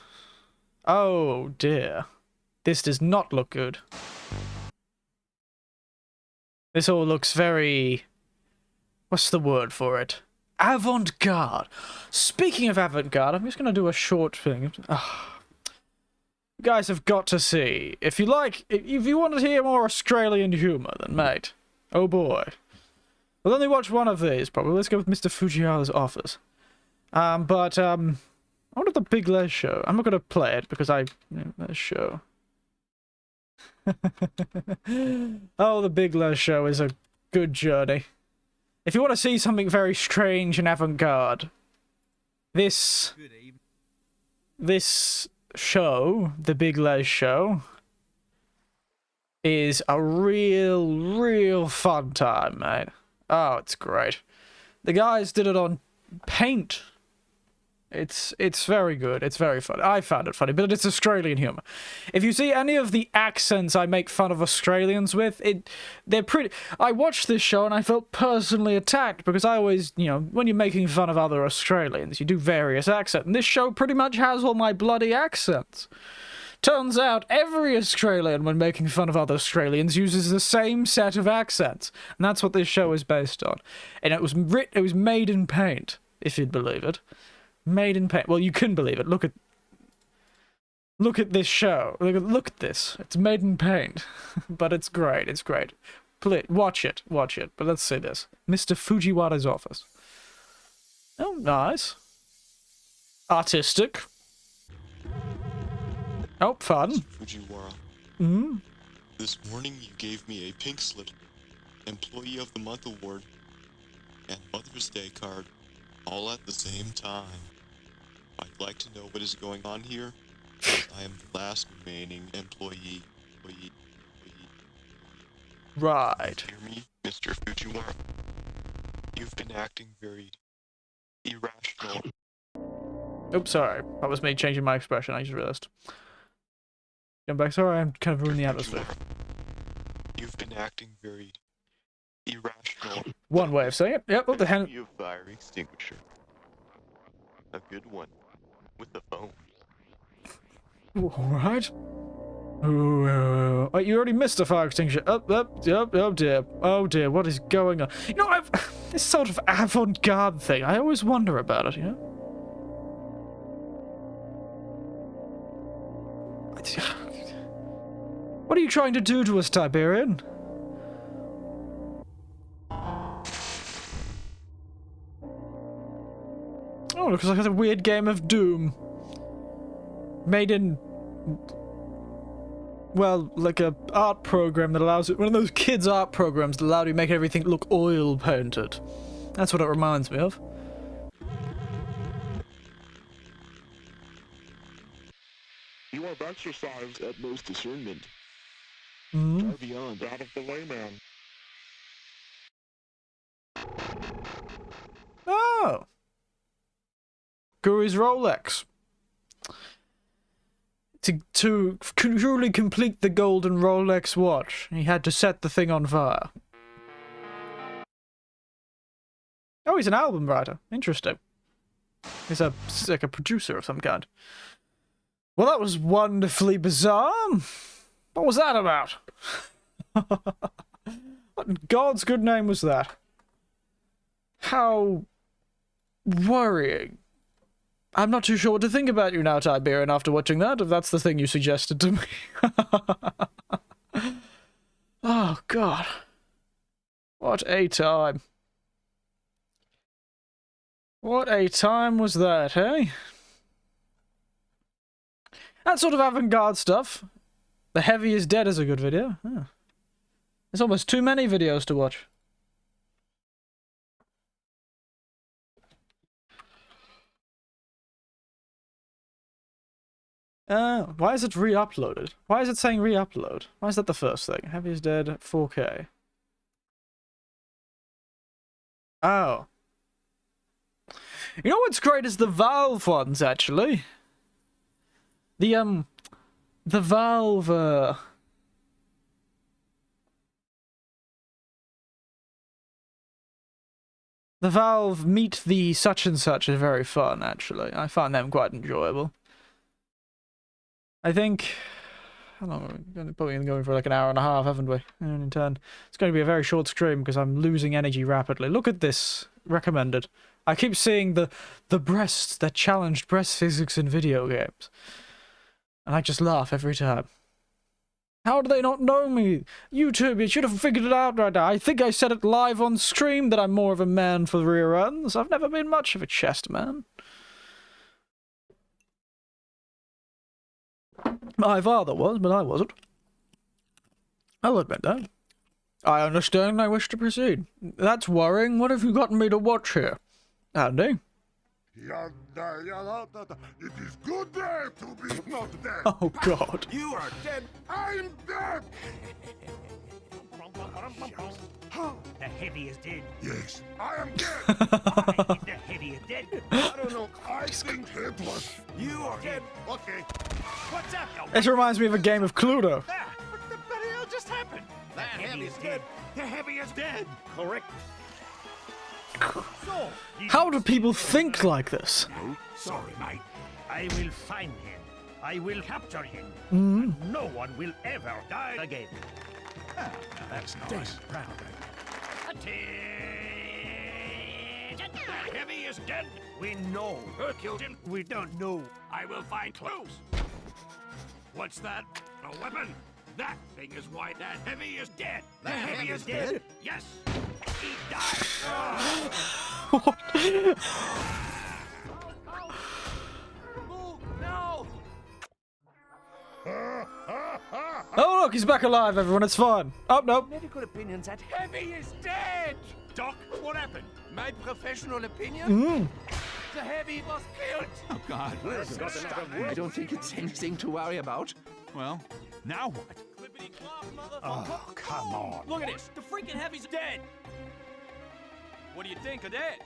Speaker 1: Oh, dear. This does not look good. This all looks very... What's the word for it? Avant-garde. Speaking of avant-garde, I'm just going to do a short thing. Oh. You guys have got to see. If you want to hear more Australian humour, then mate. Oh boy. We'll only watch one of these, probably. Let's go with Mr. Fujiwara's Office. I wonder if the Big Les Show. I'm not going to play it because that show. Oh, the Big Les Show is a good journey. If you want to see something very strange and avant-garde, this show, the Big Les Show, is a real fun time, mate. Oh, it's great. The guys did it on Paint. It's very good. It's very funny. I found it funny, but it's Australian humor. If you see any of the accents I make fun of Australians with, they're pretty... I watched this show and I felt personally attacked because I always, you know, when you're making fun of other Australians, you do various accents, and this show pretty much has all my bloody accents. Turns out every Australian, when making fun of other Australians, uses the same set of accents, and that's what this show is based on. And it was made in Paint, if you'd believe it. Made in Paint. Well, you couldn't believe it. Look at this show. Look at this. It's made in Paint. But it's great. It's great. Please, watch it. Watch it. But let's see this. Mr. Fujiwara's Office. Oh, nice. Artistic. Oh, fun.
Speaker 4: Mr. Fujiwara.
Speaker 1: Mm-hmm.
Speaker 4: This morning you gave me a pink slip, Employee of the Month award, and Mother's Day card, all at the same time. I'd like to know what is going on here. I am the last remaining employee.
Speaker 1: Right.
Speaker 4: Hear me, Mr. Fujiwara? You've been acting very irrational.
Speaker 1: Oops, sorry. That was me changing my expression. I just realized. Come back. Sorry, I'm kind of ruining the atmosphere.
Speaker 4: You've been acting very irrational.
Speaker 1: One way of saying it. Yep. What the hell?
Speaker 4: You a fire extinguisher. A good one. With a phone.
Speaker 1: Alright. Oh, you already missed a fire extinguisher. Oh dear. Oh dear, what is going on? You know, this sort of avant-garde thing, I always wonder about it, you know? What are you trying to do to us, Tiberian? Oh, looks like it's a weird game of Doom. Made in... Well, like a art program that allows it... One of those kids' art programs that allow you to make everything look oil-painted. That's what it reminds me of.
Speaker 5: You have exercised utmost discernment.
Speaker 1: Mm-hmm.
Speaker 5: Far beyond that of the layman.
Speaker 1: Oh! Guru's Rolex. To truly complete the golden Rolex watch, he had to set the thing on fire. Oh, he's an album writer. Interesting. He's like a producer of some kind. Well, that was wonderfully bizarre. What was that about? What in God's good name was that? How worrying. I'm not too sure what to think about you now, Tiberian, after watching that, if that's the thing you suggested to me. Oh, God. What a time. What a time was that, eh? That sort of avant-garde stuff. The Heavy is Dead is a good video. Yeah. There's almost too many videos to watch. Why is it re-uploaded? Why is it saying re-upload? Why is that the first thing? Heavy is Dead 4K. Oh. You know what's great is the Valve ones, actually. The Valve, the Valve Meet the Such and Such is very fun, actually. I find them quite enjoyable. I think... How long are we? Probably going for like an hour and a half, haven't we? And 10. It's going to be a very short stream because I'm losing energy rapidly. Look at this. Recommended. I keep seeing the breasts that challenged breast physics in video games. And I just laugh every time. How do they not know me? YouTube, you should have figured it out right now. I think I said it live on stream that I'm more of a man for rear ends. I've never been much of a chest man. My father was, but I wasn't. I'll admit that. I understand and I wish to proceed. That's worrying. What have you gotten me to watch here? Andy?
Speaker 5: It is good day to be not dead.
Speaker 1: Oh, God.
Speaker 5: You are dead. I'm dead.
Speaker 6: The Heavy is dead.
Speaker 5: Yes, I am dead.
Speaker 6: Why is the Heavy is dead?
Speaker 5: I don't know. I think it was. You are dead. Okay.
Speaker 6: What's up, you?
Speaker 1: This reminds me of a game of Cluedo.
Speaker 6: Ah, what the bloody hell just happened? The Heavy is dead. The Heavy is dead. Correct. So,
Speaker 1: How do people think like this?
Speaker 6: no, sorry, mate. I will find him. I will capture him.
Speaker 1: Mm.
Speaker 6: And no one will ever die again. Ah, now that's nice. Proud of it. Attention! The Heavy is dead. We know who killed him. We don't know. I will find clues. What's that? A weapon? That thing is why that Heavy is dead. The Heavy is dead? Yes. He died. No!
Speaker 1: Oh, look, he's back alive, everyone. It's fine. Oh, no.
Speaker 6: Medical opinions that Heavy is dead. Doc, what happened? My professional opinion?
Speaker 1: Mm.
Speaker 6: The Heavy was killed.
Speaker 7: Oh, God. I don't think it's anything to worry about. Well, now what?
Speaker 6: Oh, come on.
Speaker 8: Look at this. The freaking Heavy's dead. What do you think of that?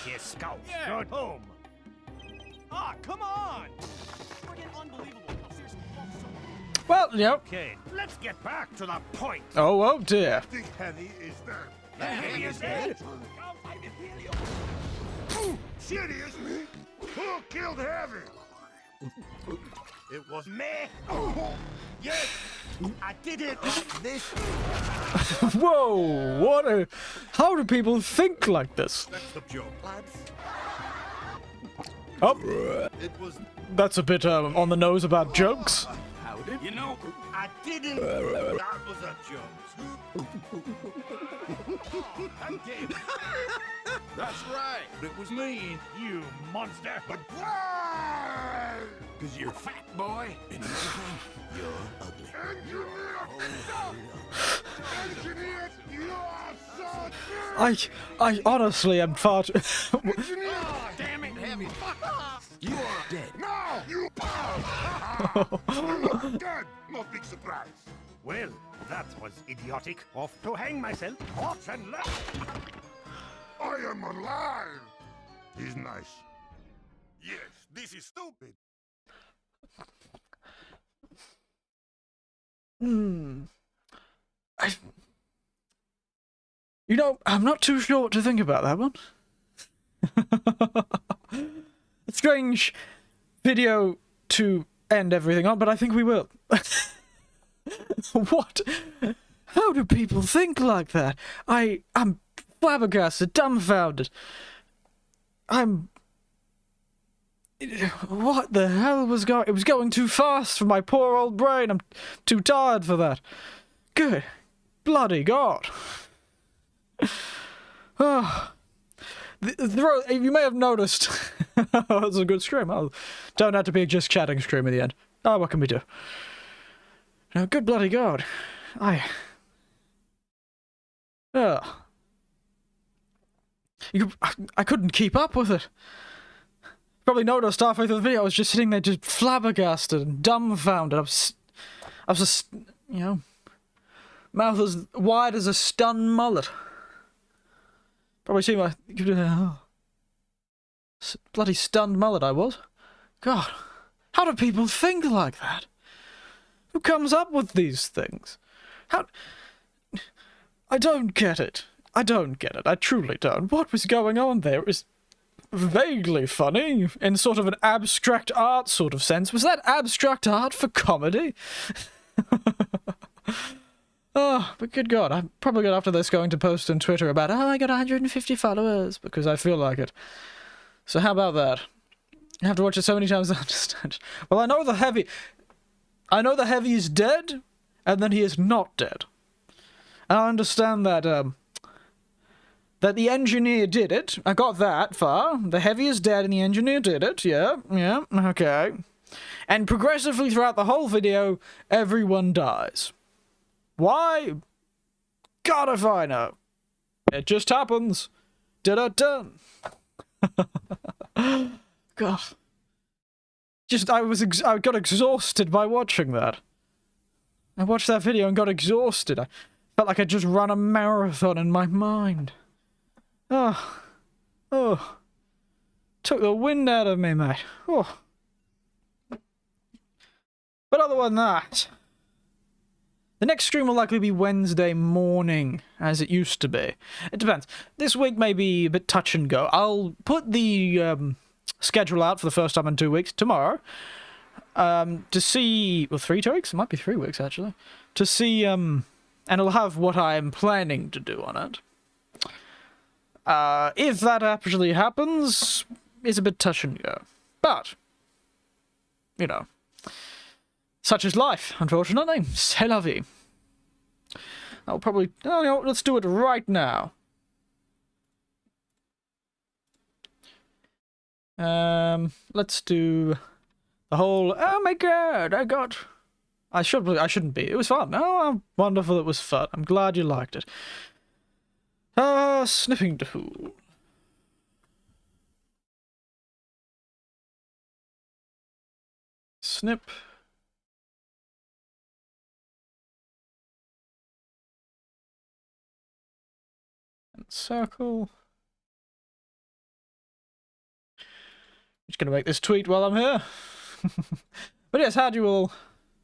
Speaker 6: Yes, Scout.
Speaker 8: Yeah.
Speaker 6: Good home.
Speaker 8: Ah, come on. Freaking unbelievable. No, seriously.
Speaker 1: Well, yep.
Speaker 6: Okay, let's get back to the point.
Speaker 1: Oh dear.
Speaker 5: The Heavy is dead.
Speaker 6: The Heavy is dead.
Speaker 5: Serious? Who killed Heavy?
Speaker 6: It was me. Yes, I did it like this.
Speaker 1: Whoa, what a... How do people think like this?
Speaker 6: That's the joke, lads.
Speaker 1: Oh,
Speaker 6: It was.
Speaker 1: that's a bit on the nose about jokes.
Speaker 6: How did you know? I didn't. That was a joke. I'm dead.
Speaker 8: That's right. It was me.
Speaker 6: You monster.
Speaker 5: But why?
Speaker 8: Because you're fat, boy. And
Speaker 6: You're ugly.
Speaker 5: Engineers, you are so
Speaker 1: I honestly am far too...
Speaker 6: Oh, damn it, Heavy. Fuck off.
Speaker 8: you are dead.
Speaker 5: No, you dead. No big surprise.
Speaker 6: Well, that was idiotic. Off to hang myself. Off and left.
Speaker 5: I am alive. He's nice. Yes, this is stupid.
Speaker 1: You know, I'm not too sure what to think about that one. A strange video to end everything on, but I think we will. What? How do people think like that? I'm flabbergasted, dumbfounded. What the hell was going... It was going too fast for my poor old brain. I'm too tired for that. Good bloody God. Oh. You may have noticed. That was a good scream. Turned out to be a just chatting scream in the end. Oh, what can we do? No, good bloody God. I couldn't keep up with it. Probably noticed halfway through the video I was just sitting there just flabbergasted and dumbfounded. I was just, you know, mouth as wide as a stunned mullet. Probably see my bloody stunned mullet I was. God, how do people think like that? Who comes up with these things? How... I don't get it. I don't get it. I truly don't. What was going on there? It was vaguely funny, in sort of an abstract art sort of sense. Was that abstract art for comedy? Oh, but good God, I'm probably good after this going to post on Twitter about, oh, I got 150 followers, because I feel like it. So how about that? I have to watch it so many times to understand. Well, I know the heavy is dead, and then he is not dead. And I understand that, that the engineer did it. I got that far. The heavy is dead and the engineer did it. Yeah, okay. And progressively throughout the whole video, everyone dies. Why? God if I know. It just happens. Da-da-da. God. I got exhausted by watching that. I watched that video and got exhausted. I felt like I'd just run a marathon in my mind. Oh. Took the wind out of me, mate. Oh. But other than that, the next stream will likely be Wednesday morning, as it used to be. It depends. This week may be a bit touch and go. I'll put the schedule out for the first time in 2 weeks, tomorrow, to see... Well, 3 weeks? It might be 3 weeks, actually. To see, and it'll have what I'm planning to do on it. If that actually happens, it's a bit touch and go. But, you know, such is life, unfortunately. C'est la vie. I'll probably... Oh, you know, let's do it right now. Let's do the whole... Oh my God, I shouldn't be. It was fun. Oh, wonderful it was fun. I'm glad you liked it. Snipping tool. Snip. And circle. Just gonna make this tweet while I'm here. But yes, how do you all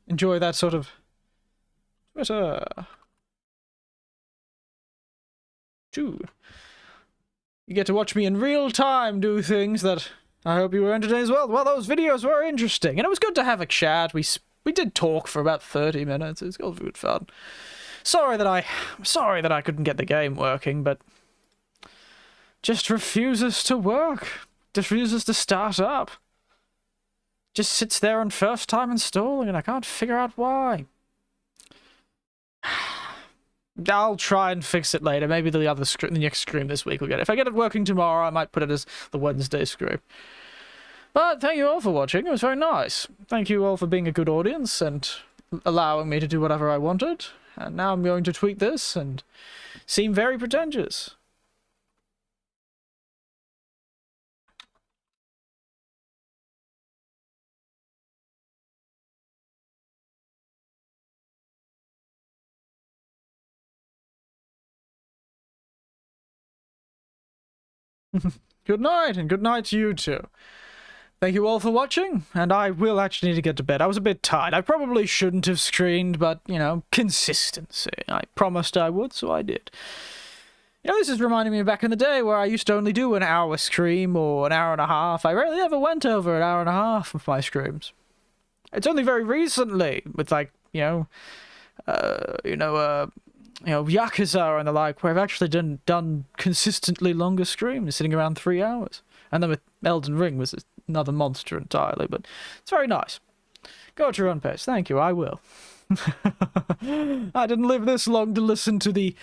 Speaker 1: enjoy that sort of Twitter? You get to watch me in real time do things that I hope you were entertained as well. Well, those videos were interesting, and it was good to have a chat. We did talk for about 30 minutes. It was all good fun. Sorry that I couldn't get the game working, but just refuses to work. Just refuses to start up. Just sits there on first time installing, and I can't figure out why. I'll try and fix it later. Maybe the next stream this week will get it. If I get it working tomorrow, I might put it as the Wednesday stream. But thank you all for watching. It was very nice. Thank you all for being a good audience and allowing me to do whatever I wanted. And now I'm going to tweet this and seem very pretentious. Good night, and good night to you too. Thank you all for watching, and I will actually need to get to bed. I was a bit tired. I probably shouldn't have screened, but, you know, consistency. I promised I would, so I did. You know, this is reminding me of back in the day where I used to only do an hour stream or an hour and a half. I rarely ever went over an hour and a half with my streams. It's only very recently, with, like, Yakuza and the like, where I've actually done consistently longer streams, sitting around 3 hours. And then with Elden Ring was another monster entirely, but it's very nice. Go at your own pace. Thank you, I will. I didn't live this long to listen to the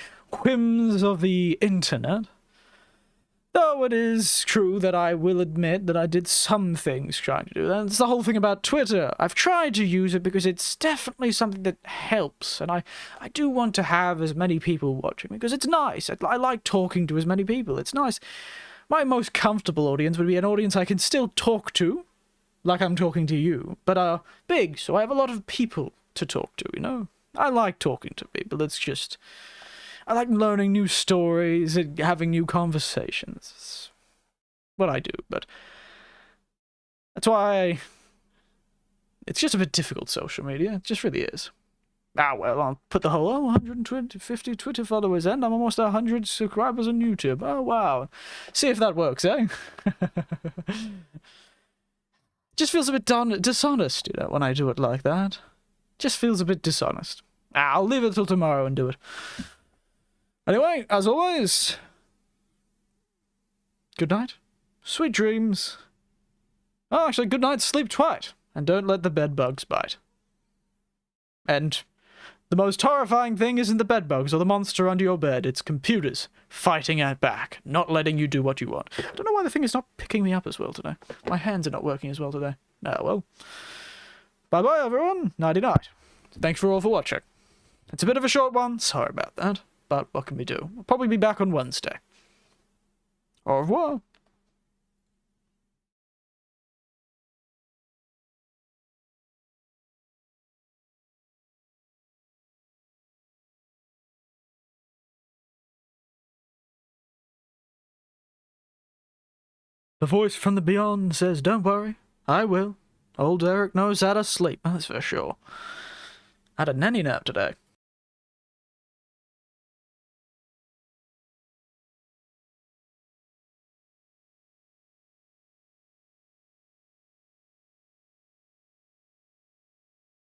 Speaker 1: whims of the internet. Though it is true that I will admit that I did some things trying to do that. That's the whole thing about Twitter. I've tried to use it because it's definitely something that helps, and I do want to have as many people watching because it's nice. I like talking to as many people. It's nice. My most comfortable audience would be an audience I can still talk to, like I'm talking to you, but are big, so I have a lot of people to talk to, you know? I like talking to people. It's just... I like learning new stories and having new conversations. It's what I do, but that's why it's just a bit difficult, social media. It just really is. Ah, well, I'll put the whole, 150 Twitter followers and I'm almost 100 subscribers on YouTube. Oh, wow. See if that works, eh? Just feels a bit dishonest, you know, when I do it like that. Just feels a bit dishonest. I'll leave it till tomorrow and do it. Anyway, as always, good night, sweet dreams. Oh, actually, good night, sleep tight, and don't let the bed bugs bite. And the most horrifying thing isn't the bed bugs or the monster under your bed, it's computers fighting at back, not letting you do what you want. I don't know why the thing is not picking me up as well today. My hands are not working as well today. Oh, well. Bye-bye, everyone. Nighty-night. Thanks for all for watching. It's a bit of a short one, sorry about that. But what can we do? I'll probably be back on Wednesday. Au revoir. The voice from the beyond says, don't worry, I will. Old Eric knows how to sleep, that's for sure. I had a nanny nap today.